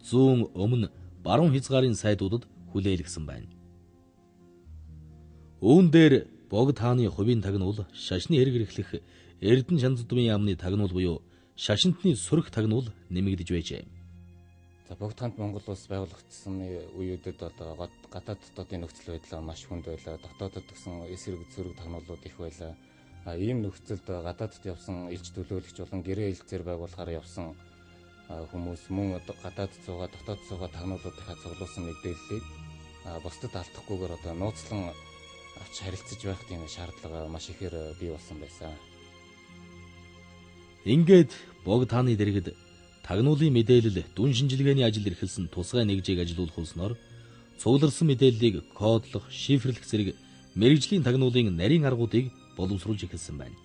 зүүн, өмнө, баруун хязгаарын сайдуудад хүлээлгсэн байна. Үүн дээр Богд хааны хувийн тагнуул, шашны хэрэг эрхлэх Эрдэнэ Шанзудмын яамны тагнуул буюу шашинтны сөрөг тагнуул нэмэгдэж байжээ. За Богд хаанд Монгол улс байгуулагдсан үеүүдэд одоо гадаад дотоодын нөхцөл байдал маш хүнд байлаа. Дотоодод гэсэн эсрэг сөрөг тагнуулууд их байлаа. Ийм нөхцөлд гадаадд явсан элч төлөөлөгч болон гэрээ хэлцээр байгуулахаар явсан хүмүүс мөн одоо гадаад цугаа дотоод цугаа тагнуулуудынхаа цуглуулсан мэдээллийг бусдад алдахгүйгээр одоо нууцлан авч харилцаж байх тийм шаардлага маш ихээр бий болсон байсан. Ингээд Богд хааны дэргэд тагнуулын мэдээлэл дүн шинжилгээний ажил эрхэлсэн тусгай нэгжийг ажилуулах болсноор цугларсан мэдээллийг кодлох, шифрлэх зэрэг мэрэгжлийн тагнуулын нарийн аргуудыг боловсруулж эхэлсэн байна.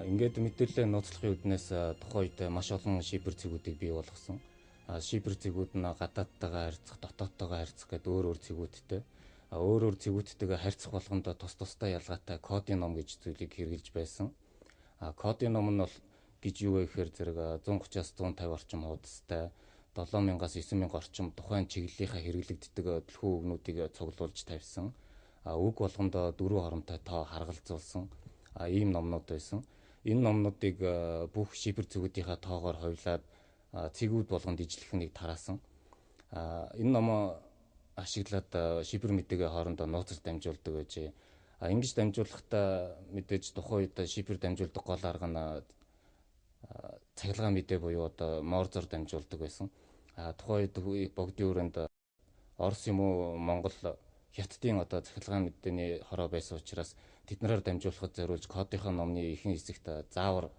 Ингээд мэдээлэл нууцлахын үднээс тухайн үед маш олон шифр цэгүүдийг бий болгосон. Шифр цэгүүд нь гадаадтайгаа харьцах, дотоодтойгоо харьцах гэдэг өөр цэгүүдтэй. Өөр цэгүүдтэйгээ харьцах болгонд тус тустай ялгаатай кодын ном гэж зүйлийг хэрэгжилж байсан. Кодын ном нь бол гэж юу вэ гэхээр зэрэг 130-аас 150 орчим хуудастай 7000-аас 9000 орчим тухайн чиглэлийнхаа хэрэглэгддэг төлхөө үгнүүдийг цуглуулж тавьсан. Үг болгонд дөрвөн хоромтой тоо харгалзуулсан ийм номнууд байсан. Энэ номнуудыг бүх шифр цэгүүдийнхаа тоогоор хувилаад цэгүүд болгонд ижлэх нэг тараасан. Энэ ном ашиглаад шифр мэдээгээ хоорондоо нууцлж дамжуулдаг байжээ. Ингэж дамжуулахдаа мэдээж тухайн үед шифр дамжуулдаг гол арга нь цахилгаан мэдээ буюу одоо морзор дамжуулдаг байсан. Тухайн үед богдын өрөөнд Орос юм уу Монгол хятадын одоо цахилгаан мэдээний хороо байсан учраас тэднэрээр дамжуулахад зориулж кодынхаа номны ихэнх хэсэгт заавар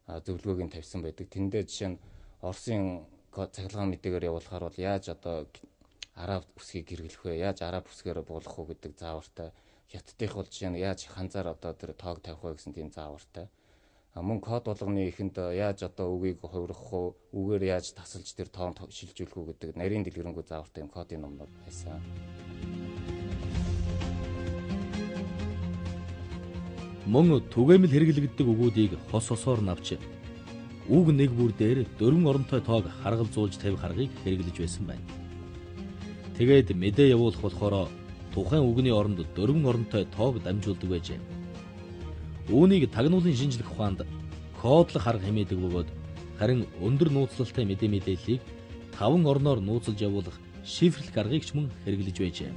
зөвлөгөөг нь тавьсан байдаг. Тэндээ жишээ нь Оросын цахилгаан мэдээгээр явуулахаар бол яаж одоо араб бүсгийг хэрэглэх вэ? Яаж араб бүсгээр буулгах вэ гэдэг заавартай. Хятадынх бол жишээ нь яаж ханзаар одоо тэр тоог тавих вэ гэсэн тийм заавартай. Мөн код болгоны ихэнд яаж одоо үгийг хувиргах вэ? Үгээр яаж тасалж тэр тоонд шилжүүлэх вэ гэдэг нарийн дэлгэрэнгүй заавартай юм кодын номнууд байсан. Мөн түгээмэл хэрэглэгддэг үгүүдийг хос хосоор навч үг нэг бүр дээр дөрвөн оронтой тоог харгалзуулж тавих аргыг хэрэглэж байсан байна. Тэгээд мэдээ явуулах болохоор тухайн үгний оронд дөрвөн оронтой тоог дамжуулдаг байжээ. Үүнийг тагнуулын шинжлэх ухаанд кодлох арга хэмээдэг бөгөөд харин өндөр нууцлалтай мэдээллийг 5 орноор нууцлж явуулах шифрлэх аргыг ч мөн хэрэглэж байжээ.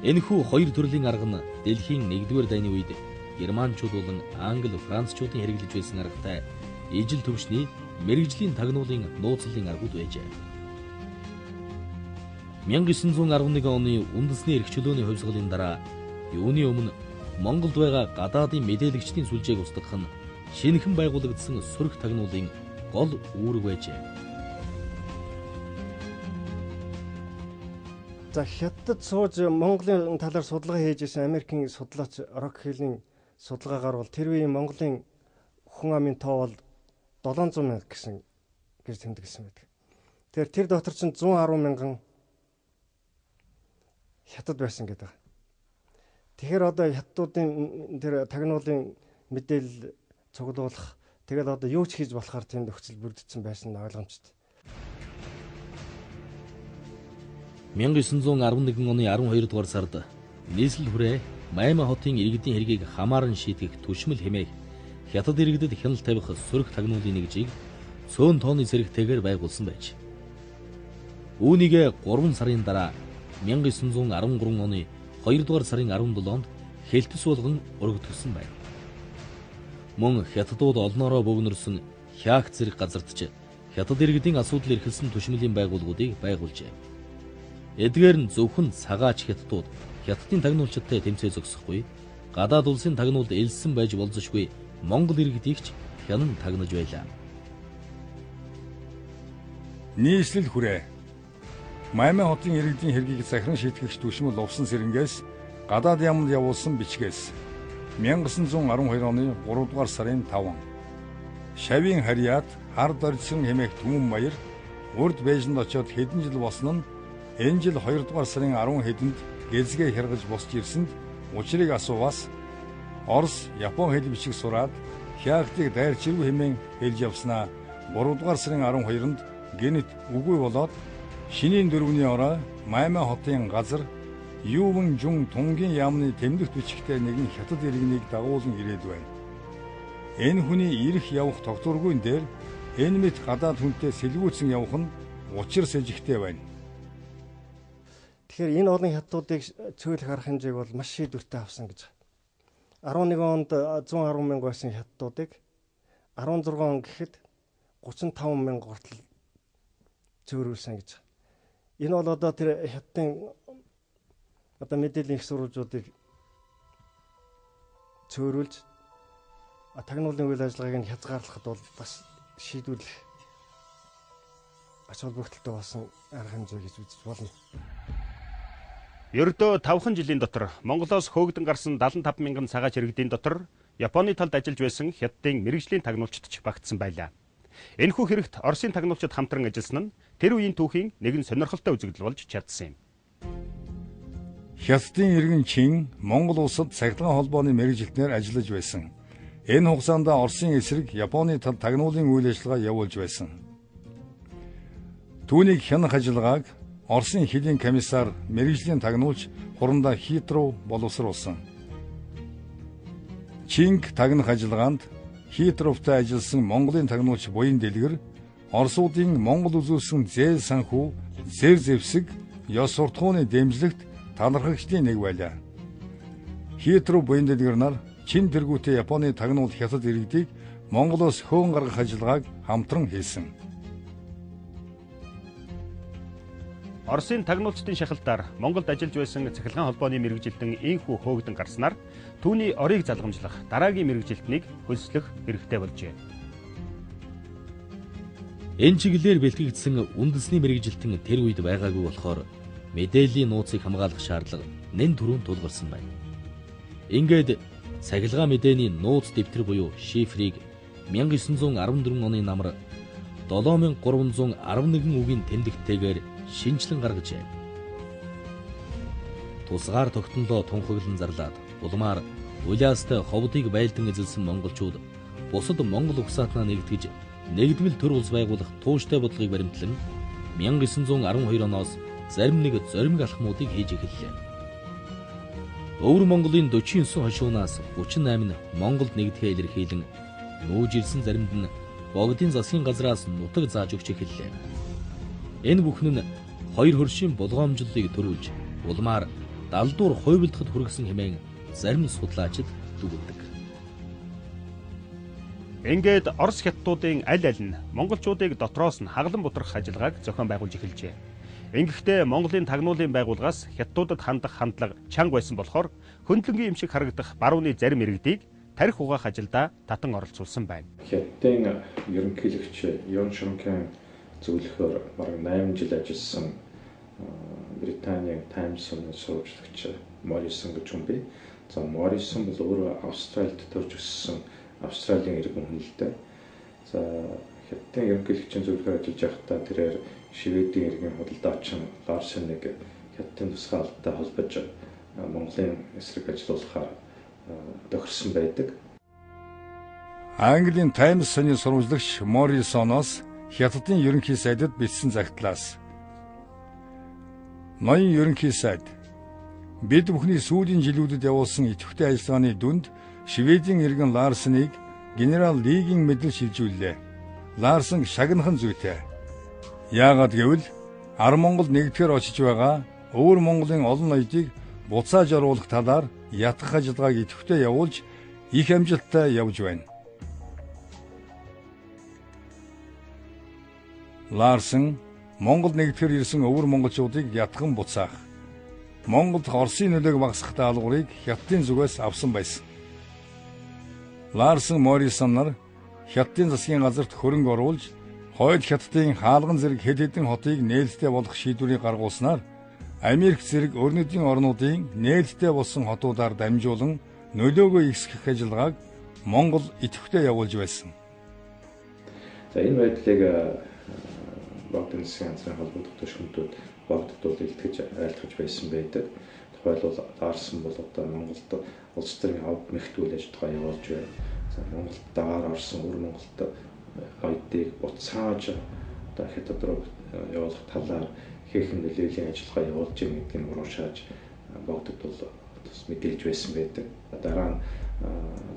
Энэхүү хоёр төрлийн арга нь дэлхийн 1-р дайны үед германчууд болон англи, францчуудын хэрэглэж байсан аргатай ижил төвшний мэрэгжлийн тагнуулын нууцлалын аргууд байжээ. 1911 оны үндэсний эрх чөлөөний хувьсгалын дараа юуны өмнө Монголд байгаа гадаадын мэдээлэгчдийн сүлжээг устгах нь шинэхэн байгуулагдсан сөрөг тагнуулын гол үүрэг байжээ. За хятадд сууж Монголын талаар судалгаа хийж исэн Америкийн судлаач Рокхеллийн судалгаагаар бол тэр үеийн Монголын хүн амын тоо бол 700 мянга гэсэн гэж тэмдэглэсэн байдаг. Тэгэхээр тэр дотор чинь 110 мянган хятад байсан гэдэг. Тэгэхээр одоо хятадуудын тэр тагнуулын мэдээлэл цуглуулах тэгэл одоо юу ч хийж болохоор тийм нөхцөл бүрдсэн байсан нь ойлгомжтой. 1911 оны 12 дугаар сард нийслэл хүрээ Майма хотын иргэдийн хэргийг хамааран шийтгэх түшмэл хэмээх хятад иргэдэд хяналт тавих сөрөг тагнуулын нэгжийг цөөн тооны зэрэгтэйгээр байгуулсан байж. Үүнийг 3 сарын дараа 1913 оны 2 дугаар сарын 17-нд хэлтэс болгон өргөтгсөн байна. Мөн хятадууд олноороо бөгнөрсөн Хяак зэрэг газарт ч хятад иргэдийн асуудал эрхэлсэн түшмэлийн байгууллагуудыг байгуулжээ. Эдгээр нь зөвхөн цагаач хятадууд хятадын тагнуулчдтай тэмцээ зогсохгүй, гадаад улсын тагнуулд элсэн байж болзошгүй Монгол иргэдийг ч хянан тагнаж байлаа. Нийслэл хүрээ Майма хотын иргэдийн хэргийг захиран шийтгэгч түшмэл увсан сэрэнгээс гадаад яамд явуулсан бичгээс 1912 оны 3 дугаар сарын 5 Шавийн харьяат хард оржсон хэмээх түмэн баяр урд Бээжинд очиод хэдэн жил болсон нь энэ жил 2 дугаар сарын 10 хэдэнд гэлзгээ хэргэж босч ирсэнд учрыг асууваас Орос, Япон хэл бичиг сураад Хяактыг дайрчиргүй хэмээн хэлж явснаа 3 дугаар сарын 12-нд гэнэт үгүй болоод шинийн 4-ний орой Майма хотын газар Юуван жун тунгийн яамны тэмдэгт бичгтэй нэгэн хятад иргэнийг дагуулan ирээд байна. Энэ хүний ирэх явах тогтворгүйн дээр энэ мэт гадаад хүнтэй сэлгүүцэн явах нь учир сэжигтэй байна. Тэгэхээр энэ олон хятадуудыг цөөлөх арга хэмжээг бол маш шийдвэртэй авсан гэж. 11 онд 110 мянга байсан хятадуудыг 16 он гэхэд 35 мянга гортол зөөрүүлсэн гэж. Энэ бол одоо тэр хятадын одоо мэдээллийн их сурвалжуудыг зөөрүүлж тагнуулын үйл ажиллагааг нь хязгаарлахад бол бас шийдвэрлэх ач холбогдолтой болсон арга хэмжээ гэж үзэж болно. Ердөө 5 жилийн дотор Монголоос хөөгдөн гарсан 75 мянган цагаач иргэдийн дотор Японы талд ажиллаж байсан хятадын мэрэгжлийн тагнуулчид ч багтсан байлаа. Энэхүү хэрэгт Оросын тагнуулчид хамтран ажилласан нь тэр үеийн түүхийн нэгэн сонирхолтой үзэгдэл болж чадсан юм. Хятадын иргэн Чин Монгол улсад цахилгаан холбооны мэрэгжилтнээр ажиллаж байсан. Энэ хугацаанд Оросын эсрэг Японы талд тагнуулын үйл ажиллагаа явуулж байсан. Түүнийг хянах ажиллагааг Оросын хэдийн комиссар мэрэгжлийн тагнуулч хурандаа Хитров боловсруулсан. Чинг тагнах ажиллагаанд Хитровтай ажилласан Монголын тагнуулч буян дэлгэр Оросуудын Монгол үзүүлсэн зээл санхүү, зэр зэвсэг, ёс суртахууны дэмжлэгт талархагчдын нэг байлаа. Хитров буян дэлгэр нар Чин тэргүүтээ Японы тагнуул хятад иргэдийг Монголоос хөөн гаргах ажиллагааг хамтран хийсэн. Оросын тагнуулчдын шахалтаар Монголд ажиллаж байсан цахилгаан холбооны мэрэгжилтэн инхүү хөөгдөн гарснаар түүний орийг залгамжлах дараагийн мэрэгжилтнийг хөлслөх хэрэгтэй болжээ. Энэ чиглэлээр бэлтгэгдсэн үндэсний мэрэгжилтэн тэр үед байгаагүй болохоор мэдээллийн нууцыг хамгаалах шаардлага нэн түрүүн тулгарсан байна. Ингээд цахилгаан мэдээний нууц дэвтэр буюу шифрийг 1914 оны намар 7311 үгийн тэмдэгттэйгээр шинжилэн гаргажээ. Тусгаар тогтнолоо тунхаглан зарлаад улмаар улаастай ховдыг байлдан эзэлсэн монголчууд бусад монгол угсаатнаа нэгтгэж нэгдмэл төр улс байгуулах тууштай бодлогыг баримтлан 1912 оноос зарим нэг зоримог алхмуудыг хийж эхэллээ. Өвөр Монголын 49 хошуунаас 38 нь Монголд нэгдэхээ илэрхийлэн нүүж ирсэн заримд нь богдын засгийн газраас нутаг зааж өгч эхэллээ. Энэ бүхэн нь хоёр хөршийн болгоомжлолыг төрүүлж улмаар далдуур хувилдахад хүргэсэн хэмээн зарим судлаачид дүгнэдэг. Ингээд Орос хятадуудын аль аль нь монголчуудыг дотроос нь хаглан бутрах ажиллагааг зохион байгуулж эхэлжээ. Ингэхдээ Монголын тагнуулын байгууллагаас хятадуудад хандах хандлага чанга байсан болохоор хөндлөнгийн юм шиг харагдах барууны зарим иргэдийг тарих угаах ажилдаа татан оролцуулсан байна. Хятадын ерөнхийлөгч Ён Шункэн зөвлөхөөр бараг 8 жил ажилласан Британий Таймс-ын сурвалжлагч Морисон гэж хүн бий. За Морисон бол өөрөө Австралид төрж өссөн Австралийн иргэн хүн л дээ. За хятадын ерөнхийлөгчийн зөвлөхөөр ажиллаж байхдаа тэрээр Шведийн иргэн худалдаачин Ларсеныг хятадын тусгай албатай холбож Монголын эсрэг ажиллуулахаар тохирсон байдаг. Английн Таймс-ын сурвалжлагч Моррисоноос хятадын ерөнхий сайдад бичсэн загтлаас ноён ерөнхий сайд бид бүхний сүүлийн жилүүдэд явуулсан идэвхтэй ажиллагааны дүнд Шведийн иргэн Ларсеныг генерал Лигийн мэдлэл шилжүүллээ. Ларсен шагнахан зүйтэй. Яагаад гэвэл Ар Монгол нэгдэхээр очиж байгаа өвөр Монголын олон ноёдыг буцааж оруулах талаар ятгах ажиллагааг идэвхтэй явуулж их амжилттай явж байна. Ларсен Монгол нэгдэхээр ирсэн өвөр монголчуудыг ятган буцаах, Монголд Оросын нөлөөг багасгах даалгаврыг хятадын зүгээс авсан байсан. Ларсен Морисон нар хятадын засгийн газарт хөрөнгө оруулж хойд хятадын хаалган зэрэг хэд хэдэн хотыг нээлттэй болгох шийдвэрийг гаргуулснаар Америк зэрэг өрнөдийн орнуудын нээлттэй болсон хотуудаар дамжуулан нөлөөгөө ихсгэх ажиллагааг Монгол идэвхтэй явуулж байсан. За энэ байдлыг Богдын засгийн газрын холбогдох төшгөнтүүд Богдод илтгэж айлтгаж байсан байдаг. Тухайлбал Ларсен бол одоо Монголд улс төрийн авд мэгт үйл ажиллагаа явуулж байна. За Монголд дагаар орсон өвөр Монголд ноёдыг буцааж одоо хятад руу явуулах талаар хийх нөлөөлийн ажиллагаа явуулж байгаа гэдгийг ууршааж богдод бол бас мэдээлж байсан байдаг. Дараа нь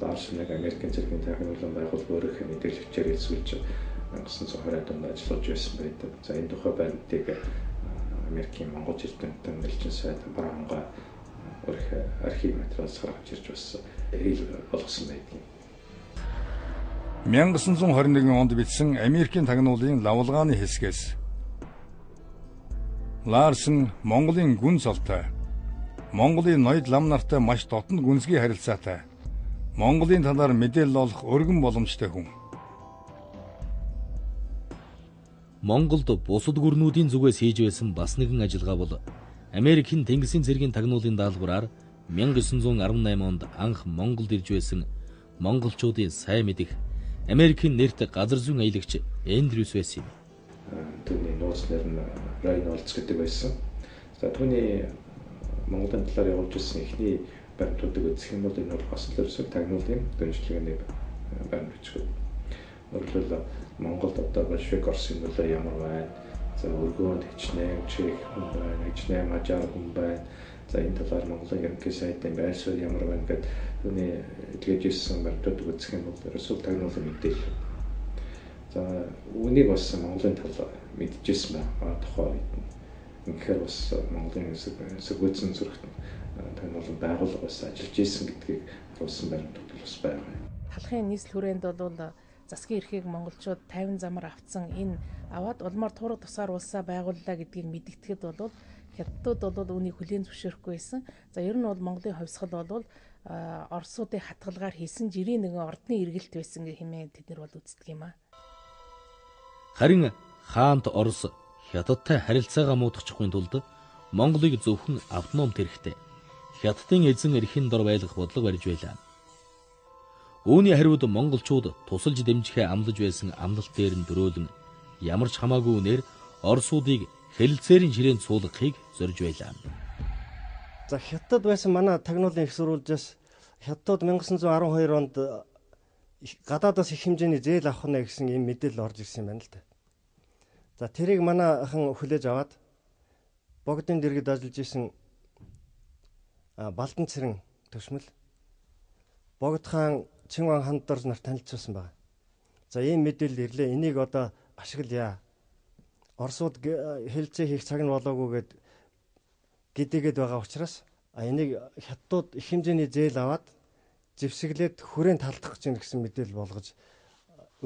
Орсын Америкийн цэргийн тахиулан байгууллага өөрийнхөө мэдээлэгчээр хэлсүүлж 1920-ад онд ажиллаж байсан байдаг. За энэ тухай баримтыг Америкийн Монгол эрдэмтэн элчин сайд Браунга өөрийнхөө архив материалс гаргаж ирж бас хэл болгосон байдаг. 1921 онд бичсэн Америкийн тагнуулын лавлгааны хэсгээс Ларсон Монголын гүн цолтой, Монголын ноёд лам нартай маш дотн гүнзгий харилцаатай, Монголын талаар мэдээлэл олох өргөн боломжтой хүн. Монголд бусад гүрнүүдийн зүгээс хийж байсан бас нэгэн ажиллагаа бол Америкийн Тэнгисийн цэргийн тагнуулын даалгавраар 1918 онд анх Монголд ирж байсан монголчуудын сайн мэдих Америкийн нэрт газар зүйн аялагч Эндрюс байсан юм. Түүний нууц нэр нь Рейнольдс гэдэг байсан. За түүний Монголын талаар явуулж ирсэн эхний баримтуудыг үзэх юм бол энэ бол хосол өвсөг тагнуулын дөнжлөгийн баримт бичгүүд. Өөрөлдөл Монголд одоо Большевик Орсын нөлөө ямар байна? За өргөөнд хичнээн чек хүн байна, хичнээн мажар хүн байна. За энэ талаар Монголын ерөнхий сайдын байр суурь ямар байна гэдэг түүний эдгэж ирсэн баримтуудыг үзэх юм бол ерөөсөө тагнуулын мэдээлэл. За үүнийг бас Монголын тал мэдчихсэн байна. Тухайн үед ингээд бас Монголын сэгвэцэн зүрхт тагнуулын байгууллага бас ажиллаж исэн гэдгийг харуулсан баримтууд бас байгаа. Талхын нийслэл хүрээнд бол засгийн эрхийг монголчууд 50 замаар авцсан энэ аваад улмаар туурах тусаар улсаа байгууллаа гэдгийг мэдгэтгэд бол хятадууд бол үүнийг хүлээн зөвшөөрөхгүй байсан. За ер нь бол Монголын хувьсгал бол Оросуудын хатгалгаар хийсэн жирийн нэгэн ордны эргэлт байсан хэмээн тэд нар бол үздэг юм аа. Харин хаант Орос Хятадтай харилцаагаа муутгачихын тулд Монголыг зөвхөн автоном тэрхтээ Хятадын эзэн эрхийн дор байлгах бодлого барьж байлаа. Үүний хариуд монголчууд тусалж дэмжихээ амлаж байсан амлалт дээр нь дөрөөлөн ямар ч хамаагүй үнээр Оросуудыг хэлэлцээрийн ширээнд суулгахыг зорж байлаа. За Хятад байсан манай тагнуулын их сурвалжаас Хятадууд 1912 онд гадаадаас их хэмжээний зээл авах нэ гэсэн ийм мэдээлэл орж ирсэн юм байна л да. За тэрийг манайхан хүлээж аваад богдын дэргэд ажиллаж исэн Балдан цэрэн төвшмөл Богд хаан Чинган хандар нар танилцуулсан байна. За ийм мэдээлэл ирлээ. Энийг одоо ашиглая. Оросууд хэлцээ хийх цаг нь болоогүй гэдгээд байгаа учраас энийг Хятадууд их хэмжээний зээл аваад зэвсэглээд хүрээнд талдах гэж гэсэн мэдээлэл болгож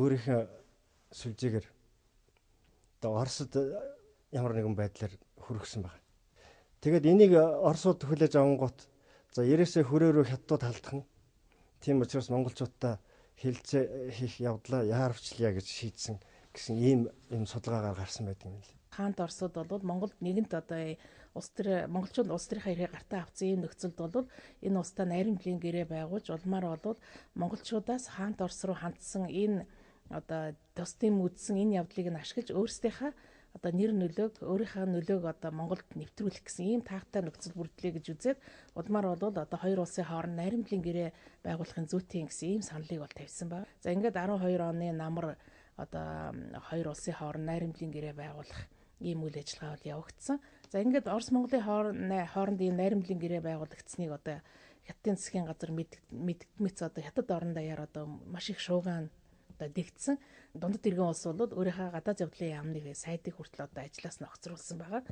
өөрийнхөө сүлжээгээр одоо Оросд ямар нэгэн байдлаар хүргэсэн байна. Тэгээд энийг Оросууд хүлээж авангуут за ерөөсөө хүрээ рүү Хятадууд талдах нь. Тийм учраас монголчуудаа хэлцээ хийх явдлаа яарвчлая гэж шийдсэн гэсэн ийм судалгаагаар гарсан байдаг юм л. Хаант Оросууд бол Монголд нэгэнт одоо монголчууд улс төрийнхаа эрхийг гартаа авсан ийм нөхцөлд бол энэ улстай найрамдлын гэрээ байгуулж улмаар бол монголчуудаас хаант Орос руу хандсан энэ одоо тусдын үдсэн энэ явдлыг нь ашиглаж өөрсдийнхээ одоо нэр нөлөөг өөрийнхөө нөлөөг одоо Монголд нэвтрүүлэх гэсэн ийм таатай нөхцөл бүрдлээ гэж үзээд улмаар бол одоо хоёр улсын хооронд найрамдлын гэрээ байгуулахын зүйтэй гэсэн ийм саналыг бол тавьсан байна. За ингээд 12 оны намар одоо хоёр улсын хооронд найрамдлын гэрээ байгуулах ийм үйл ажиллагаа бол явагдсан. За ингээд Орос Монголын хооронд ийм найрамдлын гэрээ байгуулагдсныг одоо Хятадын засгийн газар мэдмэц одоо Хятад орон даяар одоо маш их шууган одоо дэгдсэн. Дундад иргэн улс бол өөрийнхөө гадаад явдлын яамныг сайдыг хүртэл одоо ажлаас нь огцруулсан байгаа.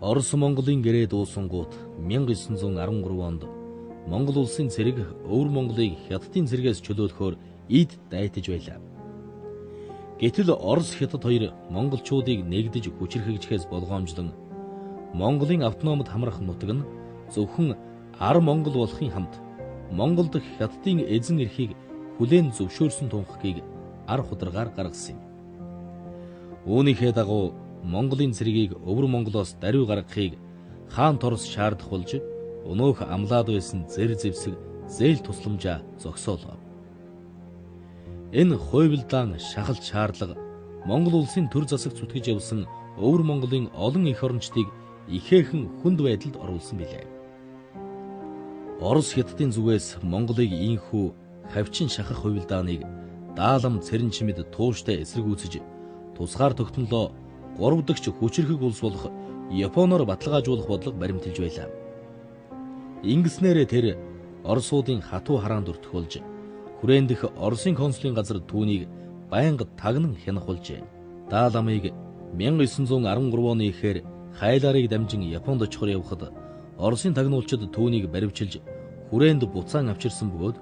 Орос Монголын гэрээ дуусангууд 1913 онд Монгол улсын цэрэг Өвөр Монголыг Хятадын цэргээс чөлөөлөхөөр эд дайтаж байлаа. Гэтэл Орос Хятад хоёр монголчуудыг нэгдэж хүчирхэгжихээс болгоомжлон Монголын автономд хамрах нутаг нь зөвхөн ар Монгол болохын хамт Монгол дахь Хятадын эзэн эрхийг хүлээн зөвшөөрсөн тунхагийг ар хударгаар гаргасан юм. Үүнийхээ дагуу Монголын цэргийг Өвөр Монголоос даруй гаргахыг хаант Орос шаардах болж өнөөх амлаад байсан зэр зэвсэг зээл тусламжаа зогсоолоо. Энэ хуйвилдаан шахалт шаардлага Монгол улсын төр засаг зүтгэж явсан Өвөр Монголын олон эх орончдыг ихээхэн хүнд байдалд оруулсан билээ. Орос хятадын зүгээс Монголыг ийхүү хавчин шахах хувилдааныг даалам цэрэн чимэд тууштай эсэргүүцэж тусгаар тогтнолоо 3 дахь хүчирхэг улс болох Японоор баталгаажуулах бодлого баримталж байлаа. Ингэснээрээ тэр Оросуудын хатуу хараанд өртгүүлж хүрээнд дэх Оросын консулын газар түүнийг байнга тагнан хянах болжээ. Дааламыг 1913 оны ихээр хайлаарыг дамжин Японд очихоор явхад Оросын тагнуулчид түүнийг баривчилж хүрээнд буцаан авчирсан бөгөөд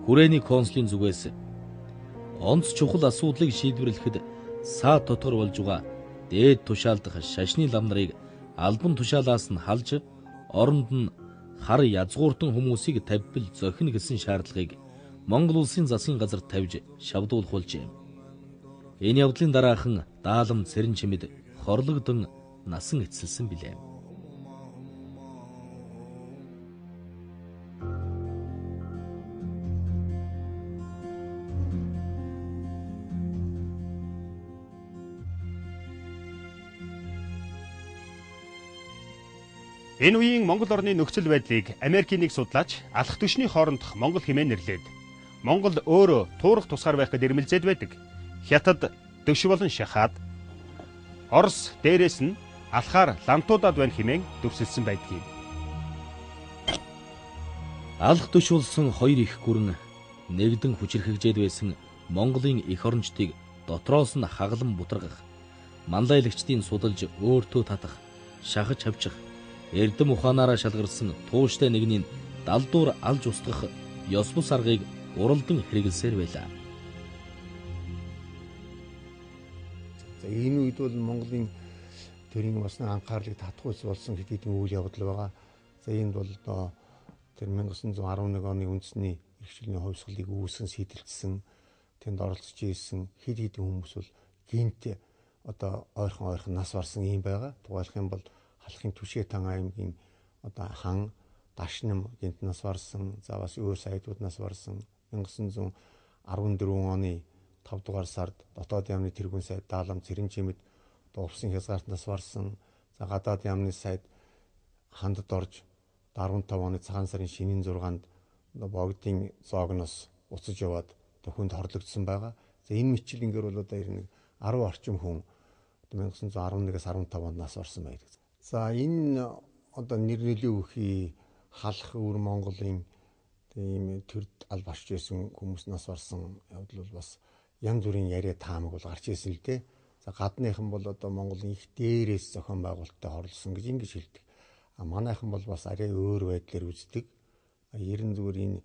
хүрээний консулын зүгээс онц чухал асуудлыг шийдвэрлэхэд саад дотор болж байгаа дээд тушаалдах шашны лам нарыг албан тушаалаас нь халж оронд нь хар язгууртан хүмүүсийг тавьбал зохино гэсэн шаардлагыг Монгол улсын засгийн газар тавьж шавдуулах болжээ. Энэ явдлын дараахан даалам цэрэн чимэд хорлогдон насан эцэлсэн билээ. Энэ үеийн Монгол орны нөхцөл байдлыг Америкийн нэг судлаач алах түшний хоорондох Монгол хэмээн нэрлээд Монгол өөрөө туурах тусгаар байх гэд ирмэлзээд байдаг. Хятад дөш болон шахаад Орос дээрээс нь алхаар лантуудад байна хэмээн дэвсэлсэн байдгийг. Алах төш болсон хоёр их гүрэн нэгдэн хүчирхэгжээд байсан Монголын эх орончдыг дотроос нь хаглан бутаргах, манлайлагчдын судалж өөртөө татах, шахаж хавчих, эрдэм ухаанаараа шалгарсан тууштай нэгний далдуур алж устгах ёс бус аргыг уралдан хэрэгэлсээр байлаа. За энэ үед бол Монголын төрийн басны анхаарлыг татах үйлс болсон хэдийн үйл явдал байгаа. За энд бол одоо тэр 1911 оны үндэсний эрхчлэлийн хувьсгалыг үүсгэн сийдэлцсэн, тэнд оролцож ийсэн хэдийн хүмүүс бол гинт одоо ойрхон нас барсан юм байгаа. Тухайлх юм бол Халахын Түшээтан аймгийн одоо хан Дашнам гинт нас барсан, за бас өөр сайдууд нас барсан. 1914 оны 5 дугаар сард дотоод яамны тэргүүн сайд даалам цэрэн чимэд Улсын хязгаарт нас барсан. За гадаад яамны сайд хандад орж 15 оны цагаан сарын шинийн 6-нд богдын зоогноос уцаж яваад хүнд хорлогдсон байгаа. За энэ мэтчилингээр бол одоо 10 орчим хүн 1911-ээс 15 онд нас барсан байдаг. За энэ одоо нэрнэлийн үхий халах өвөр Монголын тийм төрд аль барч байсан хүмүүс нас барсан явдал бол бас янз бүрийн яриа таамаг бол гарч ирсэн л дээ. За гадныхан бол одоо Монголын их дээрээс зохион байгуулалтад хорлсон гэж ингэж хэлдэг. А манайхан бол бас арай өөр байдлаар үздэг. Ерэн зүгээр энэ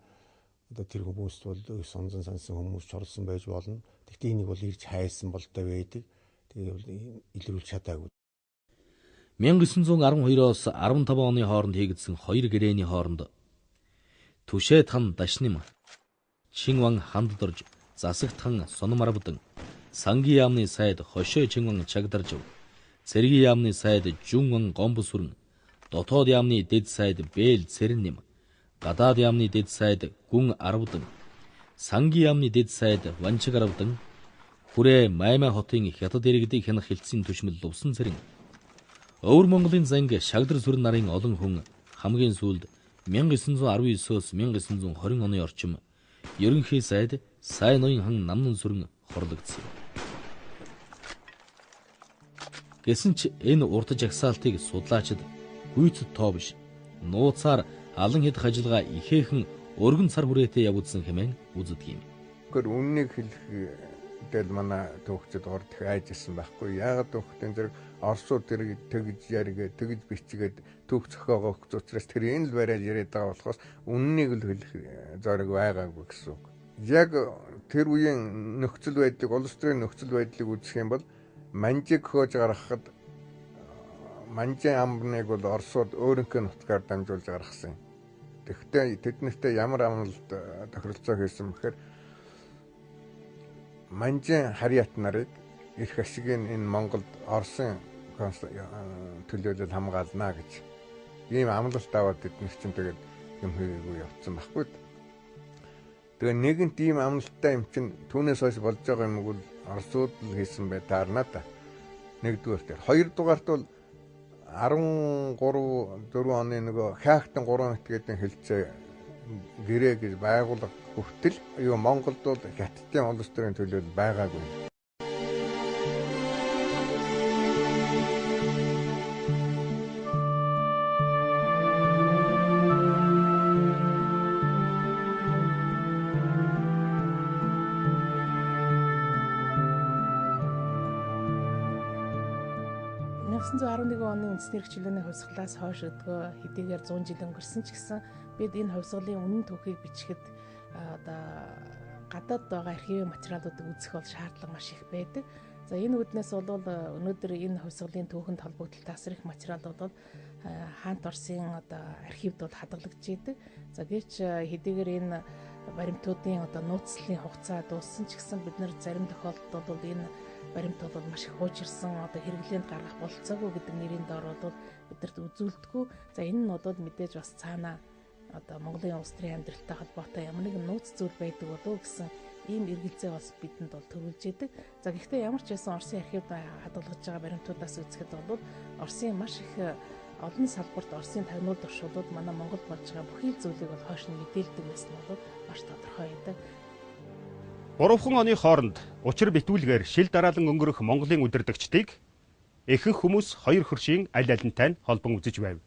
одоо тэр хүмүүст бол сонзон сансан хүмүүс чорлсон байж болно. Гэхдээ энийг бол ирж хайсан болтой байдаг. Тэгээ бол илрүүлж чадаагүй. 1912-оос 15 оны хооронд хийгдсэн хоёр гэрээний хооронд Түшээт-хан Дашним, Чинван хандад орж Засагт-хан Сономаравдан, Сангийн яамны сайд Хошоо Чинван Чагдаржав, Цэргийн яамны сайд Жүнван Гомбосүрэн, дотоод яамны дэд сайд Бээл Цэрэнним, гадаад яамны дэд сайд Гүн Аравдан, Сангийн яамны дэд сайд Ванчиг Аравдан, хүрээ Маймай хотын хятад иргэдийг хянах хэлтсийн түшмэл Лувсан Цэрэн, Өвөр Монголын занг Шагдар сүрэн нарын олон хүн хамгийн сүүлд 1919-өөс 1920 оны орчим ерөнхий сайд Сайн ноён хан Намнан сүрэн хорлогдсон. Гэсэн ч энэ урт жагсаалтыг судлаачид гүйцэд тоо биш, нууцаар алан хэдх ажиллагаа ихээхэн өргөн цар хүрээтэй явуулсан хэмээн үздэг юм. Гэхдээ үннийг хэлэхдээ манай төвчд ордох айжсэн байхгүй. Яагаад төвхтэн зэрэг Оросууд тэр тэгж яригээ тэгж бичгээд түүх зохиогоо өгч учраас тэр энэ л бариад яриад байгаа болохоос үннийг л хэлэх зориг байгаагүй гэсэн үг. Яг тэр үеийн нөхцөл байдлыг, улс төрийн нөхцөл байдлыг үзэх юм бол манжиг хөөж гаргахад манжийн амбныг бол Оросууд өөрийнхөө нутгаар дамжуулж гаргасан. Тэгэхдээ тэднэртэй ямар амлалт тохиролцоо хийсэн бэхээр манжийн харьяат нарыг их ашиг энэ Монголд Оросын төлөөлөл хамгаална гэж ийм амлалт аваад тэднэр чинь тэгээд юм хийгээгүй явцсан байхгүй. Тэгээ нэгэнт ийм амлалттай юм чинь түүнээс хойш болж байгаа юм бол Оросууд л хийсэн бай таарна та. Нэгдүгээр тэр. Хоёрдугаарт бол 13 4 оны нөгөө Хаахтан 3 мэт гэдэг хэлцээ гэрээ гэж байгуулах хүртэл юу Монголд бол хятадын улс төрийн төлөө байгаагүй. 1911 оны үндэсний эрх чөлөөний хувьсгалаас хойш өдгөө хэдийгээр 100 жил өнгөрсөн ч гэсэн бид энэ хувьсгалын үнэн түүхийг бичихэд одоо гадаад байгаа архивын материалуудыг үзэх бол шаардлага маш их байдаг. За энэ үднээс бол өнөөдөр энэ хувьсгалын түүхэнд холбогдолтой асар их материалууд бол хаант Оросын одоо архивд бол хадгалагдж идэг. За гэвч хэдийгээр энэ баримтуудын одоо нууцлалын хугацаа дууссан ч гэсэн бид нар зарим тохиолдолд бол энэ баримтууд бол маш их хуучирсан одоо хэрэглээнд гаргах болцоогүй гэдэг нэрийн доор бол бидэрт үзүүлдэггүй. За энэ нь бол мэдээж бас цаана одоо Монголын улс төрийн амьдралтай холбоотой ямар нэгэн нууц зүйл байдаг болов уу гэсэн ийм эргэлзээ бас бидэнд бол төрүүлж идэг. За гэхдээ ямар ч байсан Оросын архивд хадгалж байгаа баримтуудаас үзэхэд бол Оросын маш их олон салбарт Оросын тагнуулд оршуулууд манай Монголд болж байгаа бүхий л зүйлийг бол хойш нь мэдээлдэг байсан бол маш тодорхой байдаг. 3 оны хооронд учир битүүлгээр шил дараалан өнгөрөх Монголын удирдагчдыг ихэнх хүмүүс хоёр хөршийн аль алинтай холбон үзэж байв.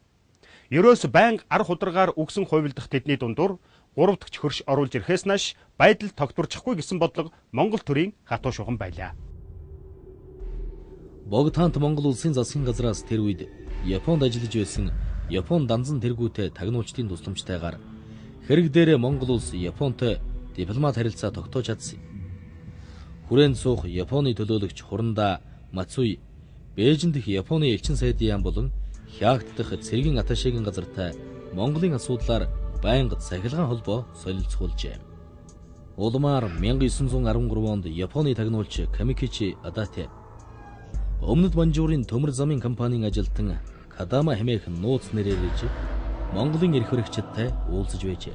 Ерөөс байнга арга хударгаар үгсэн хувилдах тэдний дундуур 3 дахь хөрш оруулж ирэхээс нааш байдал тогтворчихгүй гэсэн бодлого Монгол төрийн хатуу шугам байлаа. Богдхаант Монгол улсын засгийн газраас тэр үед Японд ажиллаж байсан Япон данзан тэргүүтэй тагнуулчдын тусламжтайгаар хэрэг дээрээ Монгол улс Японтой дипломат харилцаа тогтоож чадсан. Хүрээнд суух Японы төлөөлөгч Хуранда Мацуи, Бээжин дэх Японы элчин сайдын яам болон Хягт дахь цэргийн аташегийн газартай Монголын асуудлаар байнга цахилгаан холбоо солилцуулжээ. Улмаар 1913 онд Японы тагнуулч Камикичи Адате, Өмнөд Манжуурын төмөр замын компанийн ажилтан Кадама хэмээх нууц нэрээр иж Монголын эрх баригчдтай уулзаж байжээ.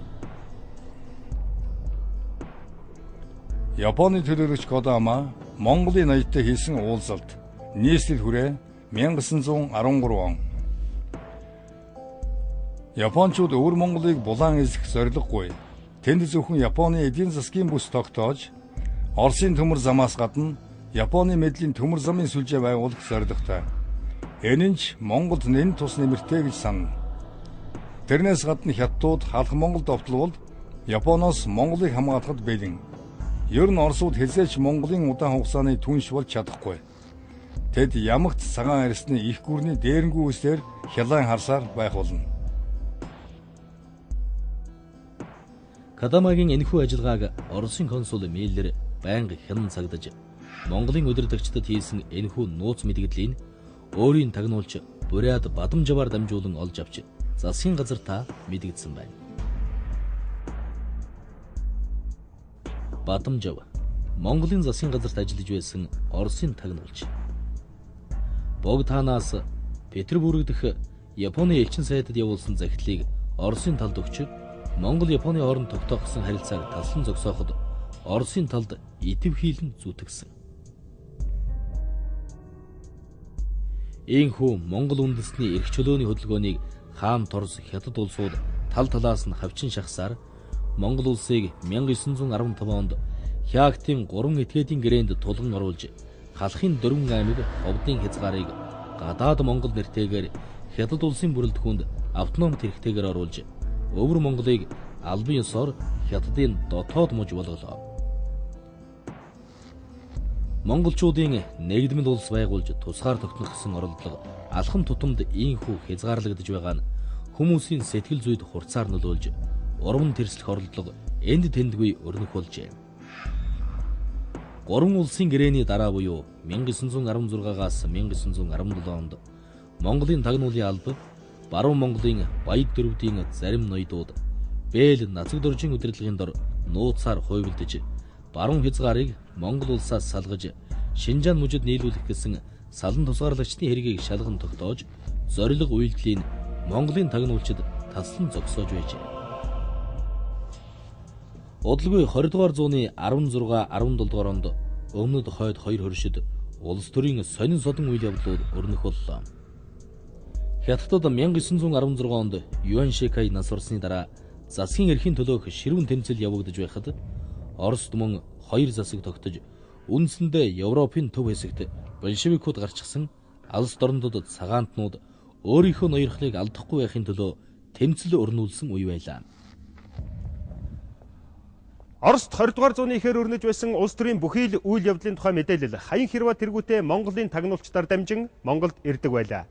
Японы төлөөлөгч Кодама Монголын ноёдтой хийсэн уулзалт нийслэл хүрээ 1913 он. Япончууд өвөр Монголыг булаан эзэх зорилгогүй. Тэнд зөвхөн Японы эдийн засгийн бүс тогтоож, Оросын төмөр замаас гадна Японы мэдлийн төмөр замын сүлжээ байгуулах зорилготой. Энэ нь ч Монголд нэн тус нэмэртэй гэж санана. Тэрнээс гадна хятадууд халах Монголд довтлвол Японоос Монголыг хамгаалахад бэлэн. Ер нь Оросууд хэзээч Монголын удаан хугацааны түнш болж чадахгүй. Тэд ямагт цагаан арьсны их гүрний дээрэнгүү үсээр хялаан харсаар байх болно. Кадамагийн энэхүү ажиллагааг Оросын консул Миллер байнга хянан цагдаж Монголын удирдагчдад хийсэн энэхүү нууц мэдгэдлийг өөрийн тагнуулч Буряд Бадамжаваар дамжуулан олж авч засгийн газартаа мэдгдсэн байна. Бадамжав Монголын засгийн газарт ажиллаж байсан Оросын тагнуулч. Богдхаанаас Петербург дэх Японы элчин сайдад явуулсан захидлыг Оросын талд өгч Монгол Японы хооронд тогтоохсон харилцааг талсан зогсооход Оросын талд идэвхийлэн зүтгэсэн. Ийхүү Монгол үндэстний эрх чөлөөний хөдөлгөөнийг хаан Торс хятад улсууд тал талаас нь хавчин шахсаар Монгол улсыг 1915 онд Хягтын 3 этгээдийн гэрээнд тулган оруулж халахын 4 аймаг ховдын хязгаарыг гадаад Монгол нэртэйгээр хятад улсын бүрэлдэхүүнд автономт хэрэгтэйгээр оруулж өвөр Монголыг албан ёсоор хятадын дотоод муж болголоо. Монголчуудын нэгдмэл улс байгуулж тусгаар тогтнох гэсэн оролдлого алхам тутамд ийхүү хязгаарлагдж байгаа нь хүмүүсийн сэтгэл зүйд хурцаар нөлөөлж урам тэрслэх оролдлого энд тэндгүй өрнөх болжээ. 3 улсын гэрээний дараа буюу 1916-аас 1917 онд Монголын тагнуулын алба Баруун Монголын Баяд дөрвдийн зарим ноёдууд Бээл нацаг дөржин удирдлагын дор нууцаар хувилдаж баруун хязгаарыг Монгол улсаас салгаж Шинжаан мужид нийлүүлэх гэсэн салан тусгаарлагчдын хэргийг шалган тогтоож зорилго үйлдэлийн Монголын тагнуулчид таслан зогсоож байжээ. Удалгүй 20 дугаар зууны 16-17 дугаар онд өмнөд хойд хоёр хөршид улс төрийн сонин содон үйл явдлууд өрнөх боллоо. Хятадд 1916 онд Юан Шикай нас орсны дараа засгийн эрхийн төлөөх ширүүн тэмцэл явагдаж байхад Оросд мөн 2 засаг тогтож үндсэндээ Европын төв хэсэгт большевикууд гарчихсан алс дорнодод цагаантнууд өөрийнхөө ноёрхлыг алдахгүй байхын төлөө тэмцэл өрнүүлсэн үе байлаа. Оросд 20 дугаар зууны ихэр өрнөж байсан улс төрийн бүхий л үйл явдлын тухай мэдээлэл Хаян Хэрва тэргүүтээ Монголын тагнуулчдаар дамжин Монголд ирдэг байлаа.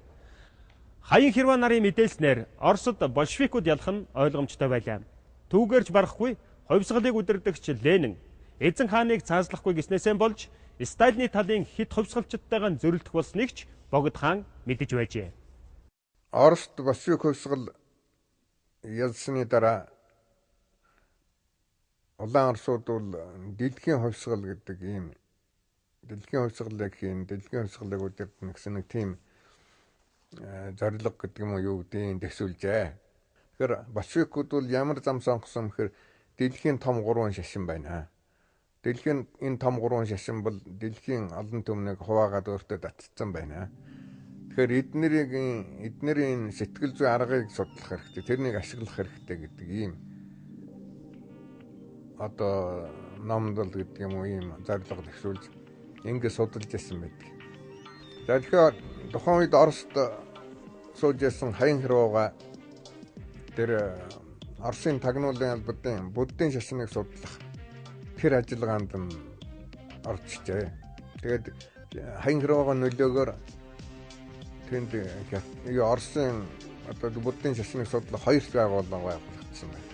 Хаян Хэрва нарын мэдээлснээр Оросд большевикууд ялах нь ойлгомжтой байлаа. Түүгээрч барахгүй хувьсгалыг удирдагч Ленин эзэн хааныг цаазлахгүй гэснээсээ болж Сталины талын хит хувьсгалчдтайгаа зөрөлдөх болсныг ч Богд хаан мэдэж байжээ. Оросд большевик хувьсгал ялсны дараа улаан Оросууд бол дэлхийн хувьсгал гэдэг ийм дэлхийн хувьсгалыг хийн, дэлхийн хувьсгалыг удирдах гэсэн нэг тийм зорилго гэдэг юм уу юу гэдгийг төсөөлжээ. Тэгэхээр большевикууд бол ямар зам сонгосон гэхээр дэлхийн том 3 шашин байна. Дэлхийн энэ том 3 шашин бол дэлхийн олон түмнийг хуваагаад өөртөө татцсан байна. Тэгэхээр эднэрийн сэтгэл зүй аргыг судлах хэрэгтэй. Тэрнийг ашиглах хэрэгтэй гэдэг ийм одоо номдол гэдэг юм уу ийм зорилго төсөөлж ингэ судалж байсан байдаг. За тэгэхээр тухайн үед Оросд сууж байсан Хаян Хэрвага тэр Оросын тагнуулын албадын буддын шашныг судлах тэр ажиллагаанд нь орчихжээ. Тэгээд Хаян Хэрвагийн нөлөөгөөр тэнд Оросын одоо буддын шашныг судлах 2 байгууллага байгуулагдсан байна.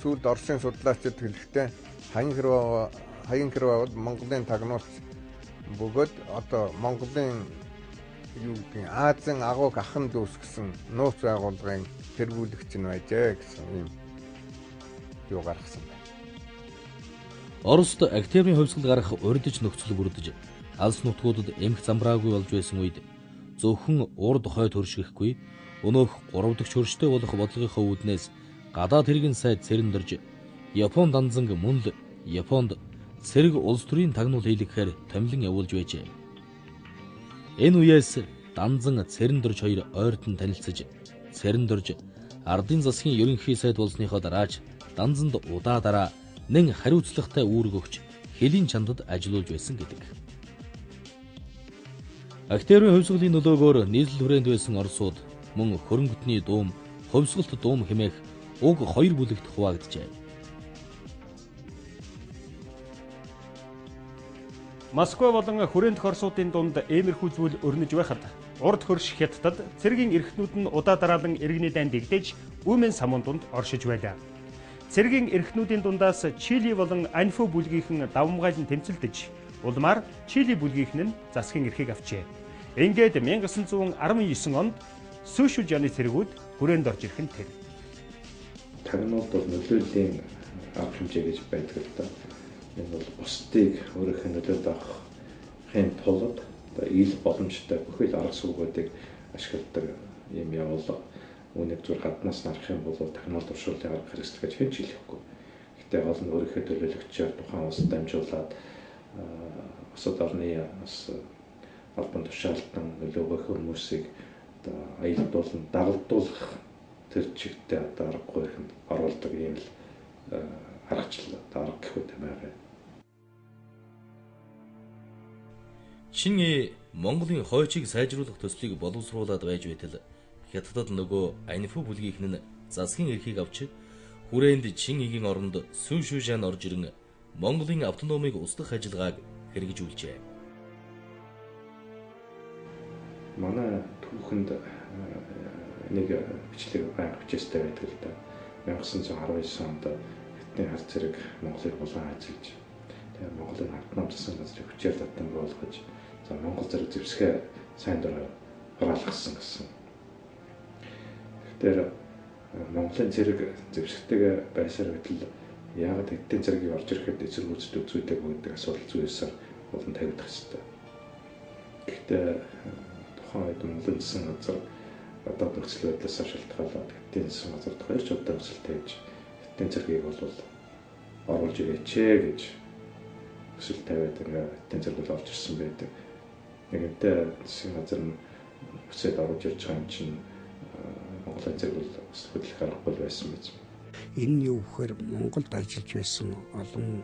Сүүлд Оросын судлаачид хэлэхдээ Хаян Хэрва бол Монголын тагнуулч бөгөөд одоо Монголын юу гэдэг Азийн агууг ахан дүүс гэсэн нууц байгууллагын тэргүүлэгч нь байжээ гэсэн юм юу гаргасан байна. Оросд октябрийн хувьсгал гарах урдж нөхцөл бүрдэж алс нутгуудад эмх замбраагүй болж байсан үед зөвхөн урд хойд хөршихгүй өнөөх 3 дахь хөрштэй болох бодлогынхоо үүднээс гадаад хэргийн сайд цэрэндэрж Япон данзанг мөн л Японд цэрэг улс төрийн тагнуул хийлгэхээр томилон явуулж байжээ. Энэ үеэс данзан цэрэндэрж хоёр ойртон танилцж цэрэндэрж ардын засгийн ерөнхий сайд болсныхоо дараач данзанд удаа дараа нэн хариуцлагатай үүрэг өгч хэлийн чандад ажиллаж байсан гэдэг. Октябрийн хувьсгалын нөлөөгөөр нийслэл хүрээнд байсан Оросууд мөн хөрөнгөтний дуум, хувьсгалт дуум хэмээх уг 2 бүлэгт хуваагджээ. Москва болон хүрээнд Оросуудын дунд иймэрхүү зүйл өрнөж байхад урд хөрш Хятадд цэргийн эрхтнүүд нь удаа дараалан иргэний дайнд дэгдэж Үмэн самуун дунд оршиж байлаа. Цэргийн эрхтнүүдийн дундаас Чили болон Аньфу бүлгийнхэн давмгайлан тэмцэлдэж улмаар Чили бүлгийнхэн нь засгийн эрхийг авчээ. Ингээд 1919 онд Сүүшүжаны цэргүүд хүрээнд орж ирэх нь тэр. Тагнуулд бол нөлөөллийн арга хэмжээ гэж байдаг л да. Энэ бол бусдыг өөрийнхөө нөлөөд авахын тулд ил боломжтой бүхэл арга суугуудыг ашигладаг юм явуулга. Үүнийг зүгээр гаднаас нарах юм бол тагнуулд оршуулгын арга хэрэгсэл гэж хэн ч хэлэхгүй. Гэтэ гол нь өөрийнхөө төлөөлөгчөөр тухайн улсад дамжуулаад бусад орны бас албан тушаалтан нөлөөгөх хүмүүсийг одоо аялдуулан дагалдуулах тэр чигтээ одоо аргагүй ихэнд оруулдаг юм л аргачлал арга гэхүү тамаарай. Чиний Монголын хойчийг сайжруулах төслийг боловсруулад байж байтал Хятадд нөгөө Аньфу бүлгийнхэн нь засгийн эрхийг авч хүрээнд Чин-игийн оронд Сүүшүжан орж ирэн Монголын автономийг устгах ажиллагааг хэрэгжүүлжээ. Манай түүхэнд нэг бичлэг бичээстэй байдаг л да. 1919 онд Хятадын хар цэрэг Монголыг булан ажиллаж тэгээ Монголын автоном засгийн газрыг хүчээр татан болгож за Монгол зэрэг зэвсгээ сайн дураар хураалгасан гэсэн. Тэр Монголын зэрэг зэвсэгтэйгээ байсаар байтал яагаад Хятадын зэргийг орж ирэхэд эсэргүүцэд үзүүлдэг гэдэг асуудал зүйсээр болон тавигдах хэрэгтэй. Гэхдээ тухайн үед Монголын засгийн газар одоо нөхцөл байдлаас шалтгаалаад Хятадын засгийн газар хоёр ч удаа өсөлттэй гэж Хятадын зэргийг бол оруулж ирээч гэж өсөлт тавиад Хятадын зэрэг бол орж ирсэн байдаг. Нэгэнтээ засгийн газар нь өсөд оруулж ирж байгаа юм чинь Монголын зэрэг бол хөдлөх аргагүй байсан биз. Энэ юу гэхээр Монголд ажиллаж байсан олон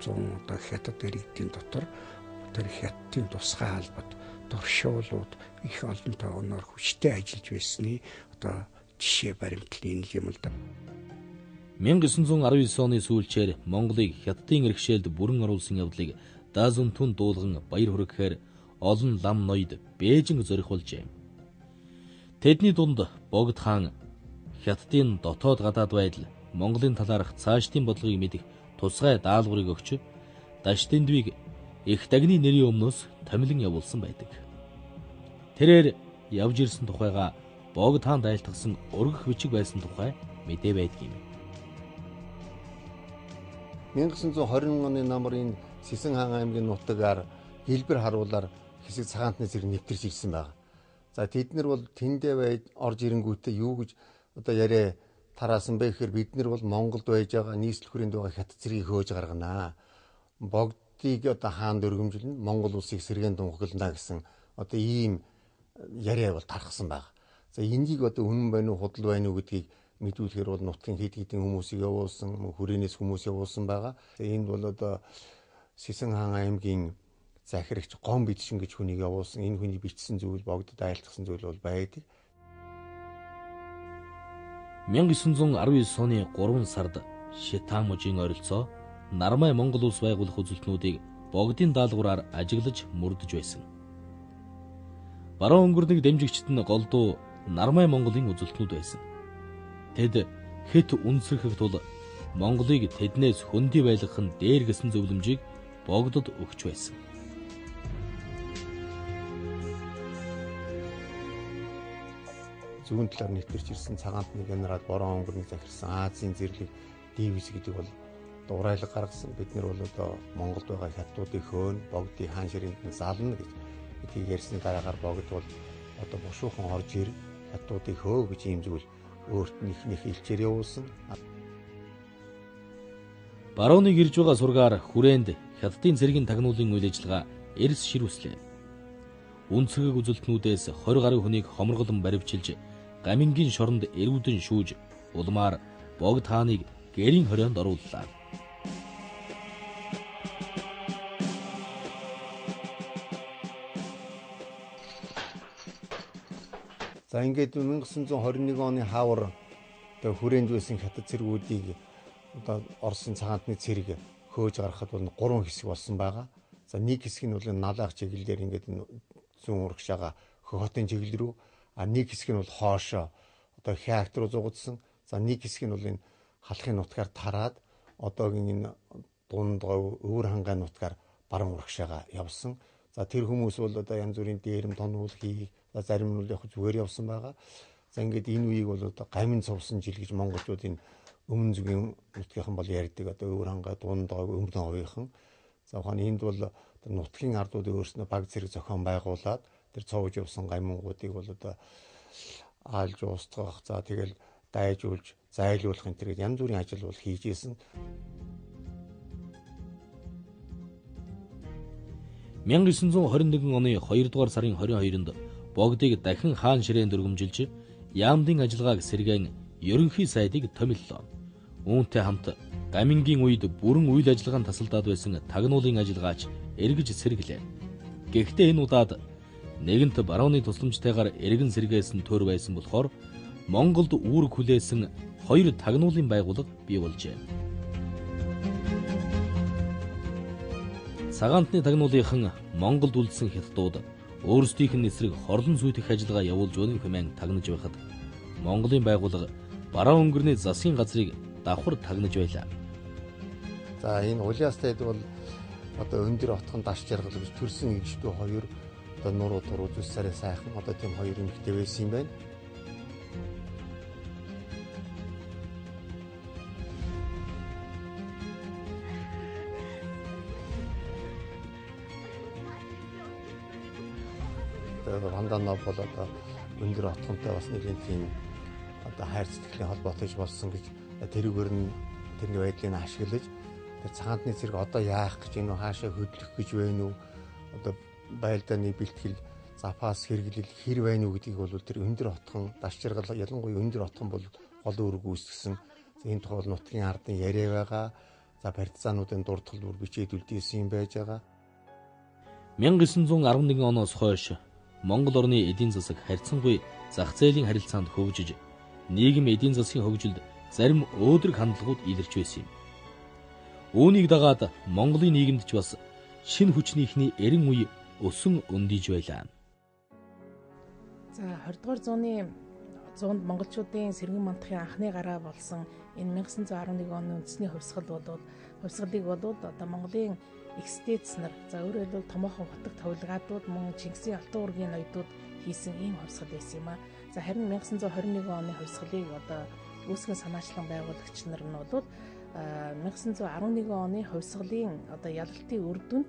100 одоо хятад иргэдийн дотор тэр хятадын тусгай албад доршуулууд их олонтой өнөр хүчтэй ажиллаж байсны одоо жишээ баримтлал энэ юм л да. 1919 оны сүүлчээр Монголыг хятадын иргэшээлд бүрэн оруулсан явдлыг Даазунтун дуулган баяр хүргэхээр олон лам ноёд Бээжинг зорихулжээ. Тэдний дунд Богд хаан хятадын дотоод гадаад байдал, Монголын талаарх цаашдын бодлогыг мэдэх тусгай даалгаврыг өгч Даштиндвиг их дагны нэрийн өмнөөс томилон явуулсан байдаг. Тэрээр явж ирсэн тухайга Богд хаан дайлтгсан өргөх бичиг байсан тухай мэдээ байдгийм. 1920 оны намрын Сэсэн хаан аймгийн нутгаар хэлбэр харуулаар хэсэг цагаантны зэрэг нэвтэрч ирсэн байна. За тэд нар бол тэндээ байд орж ирэнгүүтээ юу гэж одоо яриа тараасан бэ гэхээр бид нар бол Монголд байж байгаа нийслэлхүүрэнд байгаа хятад зэргийг хөөж гарганаа. Богдыг одоо хаанд өргөмжлөн Монгол улсыг сэргээн тунхаглана гэсэн одоо ийм яриа бол тархсан байна. За энийг одоо үнэн байна уу худал байна уу гэдгийг мэдүүлэхээр бол нутгийн хэд хэдэн хүмүүсийг явуулсан, хүрээнээс хүмүүс явуулсан байгаа. Энд бол одоо Сэсэн хаан аймгийн захирагч Гом Бидшин гэж хүнийг явуулсан. Энэ хүний бичсэн зүйл Богдод айлтгсан зүйл бол байдаг. 1919 оны 3 сард Шитамужийн ойролцоо Нармай Монгол улс байгуулах үзэлтнүүдийг Богдын даалгавраар ажиглаж мөрдөж байсан. Баруун өнгөрнийг дэмжигчид нь голдуу Нармай Монголын үзэлтнүүд байсан. Тэд хэд үнсрэхэх тул Монголыг тэднээс хөндөй байлгах нь дээр гэсэн зөвлөмжийг Богдод өгч байсан. Зүүн талаар нэвтэрч ирсэн цагаантны генерал Борон өнгөрнийг захирсан Азийн зэрлэг дивиз гэдэг бол дуурайлаг гаргасан. Бид нар бол одоо Монголд байгаа хятадуудыг хөөн Богдын хаан ширээнд нь зална гэдгийг ярьсны дараагаар Богд бол одоо бушуухан орж ир хятадуудыг хөө гэж ийм зүйл өөрт нь их илчээр явуулсан. Барууныг ирж байгаа сургаар хүрээнд хятадын цэргийн тагнуулын үйл ажиллагаа эрс ширүүслээ. Үнцгэг үзэлтнүүдээс 20 гаруй хүнийг хомрголон баривчилж, гамингийн шоронд эрүүдэн шүүж, улмаар Богд хааныг гэрийн хорионд орууллаа. За ингээд 1921 оны хаавар одоо хүрээнд байсан хятад цэргүүдийг одоо Оросын цагаантны цэрэг хөөж гаргахад бол 3 хэсэг болсон байгаа. За нэг хэсэг нь бол налаах чиглэлээр ингээд зүүн урагш байгаа Хохотын чиглэл рүү, нэг хэсэг нь бол хоошоо одоо Хяакт руу зугдсан. За нэг хэсэг нь бол энэ халахын нутгаар тараад одоогийн энэ дунд говь өвөр хангаан нутгаар баруун урагшаага явсан. За тэр хүмүүс бол одоо янз бүрийн дээрэм тонуул хийх, зарим нь бол яг зүгээр явсан байгаа. За ингээд энэ үеийг бол одоо гамин цовсон жил гэж монголчууд энэ өмнө зүгийн нутгийнхан бол ярьдаг. Одоо өвөр хангаа дунд говь өмнө говийнхан. За ухааны энд бол нутгийн ардуудын өөрснөө баг зэрэг зохион байгуулад тэр цовж явсан гамингуудыг бол одоо аалж устгах, за тэгэл дайжуулж, зайлуулах энэ төр янз бүрийн ажил бол хийж исэн. 1921 оны 2 дугаар сарын 22-нд Богдыг дахин хаан ширээнд өргөмжилж, яамдын ажиллагааг сэргээн ерөнхий сайдыг томиллоо. Үүнтэй хамт гамингийн үед бүрэн үйл ажиллагаанд тасалдаад байсан тагнуулын ажиллагаач эргэж сэргэлээ. Гэхдээ энэ удаад нэгэнт барууны тусламжтайгаар эргэн сэргээсэн төр байсан болохоор Монголд үүрэг хүлээсэн 2 тагнуулын байгууллага бий болжээ. Цагаантны тагнуулынхан Монголд үлдсэн хятадууд өөрсдийнх нь эсрэг хорлон сүйтгэх ажиллагаа явуулж өгнө хэмээн тагнаж байхад Монголын байгууллага баруун өнгөрний засгийн газрыг давхар тагнаж байлаа. За энэ Улаастайд бол одоо өндөр отхон даш жаргал гэж төрсэн иргэдүүд 2 одоо нуруу туруу зүс сарай сайхан одоо тийм 2 эмэгтэй байсан юм байна. Ванданов бол одоо өндөр отгонтой бас нэгэн тийм одоо хайр сэтгэлийн холбоотой болсон гэж тэрүүгээр нь тэрний байдлыг ашиглаж тэр цагаантны цэрэг одоо яах гэж энэ хаашаа хөдлөх гэж байна уу, одоо байлдааны бэлтгэл запас хэрэглэл хэр байна уу гэдгийг бол тэр өндөр отхон даш жаргал ялангуяа өндөр отхон бол гол үүрэг үүсгэсэн. Энэ тухай нутгийн ардын яриа байгаа. За партизануудын дурдгал бүр бичээд үлдээсэн юм байж байгаа. 1911 оноос хойш Монгол орны эдийн засаг харьцангуй зах зээлийн харилцаанд хөгжиж, нийгэм эдийн засгийн хөгжилд зарим өөдрөг хандлагууд илэрч байсан юм. Үүнийг дагаад Монголын нийгэмд ч бас шинэ хүчнийхний эрен үе өсөн өндийж байлаа. За 20 дугаар зуунд монголчуудын сэргэн мандахын анхны гараа болсон энэ 1911 оны үндэсний хувьсгалыг болоод одоо Монголын экстец нар за өөрөөр хэлбэл томоохон хотог товлгаадууд мөн Чингисийн Алтан уургийн ноёдууд хийсэн ийм хувьсгал байсан юм а. За харин 1921 оны хувьсгалыг одоо үүсгэн санаачлан байгуулагч нар нь бол 1911 оны хувьсгалын одоо ялалтын үр дүнд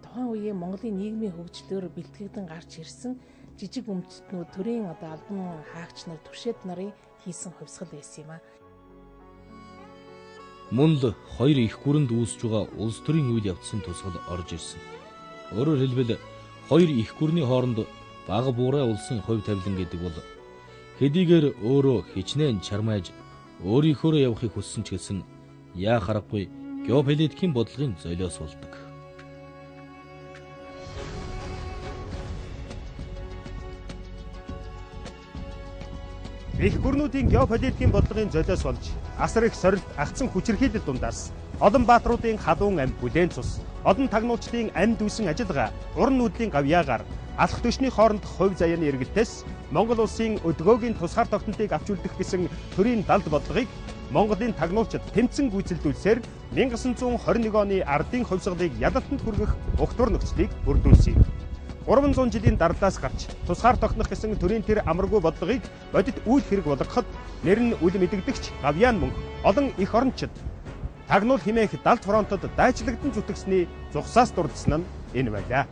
тухайн үеийн Монголын нийгмийн хөгжлөөр бэлтгэгдэн гарч ирсэн жижиг өмчтнүүд төрийн одоо албан хаагч нар түшээд нарын хийсэн хувьсгал байсан юм а. Мөн л хоёр их гүрэнд үүсэж байгаа улс төрийн үед явагдсан тусгал орж ирсэн. Өөрөөр хэлбэл хоёр их гүрний хооронд бага буурай улсын хувь тавилан гэдэг бол хэдийгээр өөрөө хичнээн чармайж өөрийнхөө явахыг хүссэн ч гэсэн яа харахгүй геополитикийн бодлогын золиос болдог. Их гүрнүүдийн геополитикийн бодлогын золиос болж асар их сорилт агцсан хүчирхийлэл дундаас олон баатруудын халуун амь бүлээн цус, олон тагнуучдын амь дүүсэн ажиллагаа, уран нүүдлийн гавьяагаар алх төшний хоорондох хувь заяаны эргэлтээс Монгол улсын өдгөөгийн тусгаар тогтнолтыг авч үлдэх гэсэн төрийн далд бодлогыг Монголын тагнуучид тэмцэн гүйцэлдүүлсээр 1921 оны ардын хувьсгалыг ялалтанд хүргэх ухтур нөхцөлийг бүрдүүлсэн юм. 300 жилийн дардлаас гарч тусгаар тогтнох гэсэн төрийн тэр амаргүй бодлогыг бодит үйл хэрэг болгоход нэр нь үл мэдэгдэгч гавьяан мөнх олон их орончид тагнуул химээх далд фронтод дайчлагдан зүтгэсний зугсаас дурдсан нь энэ байлаа.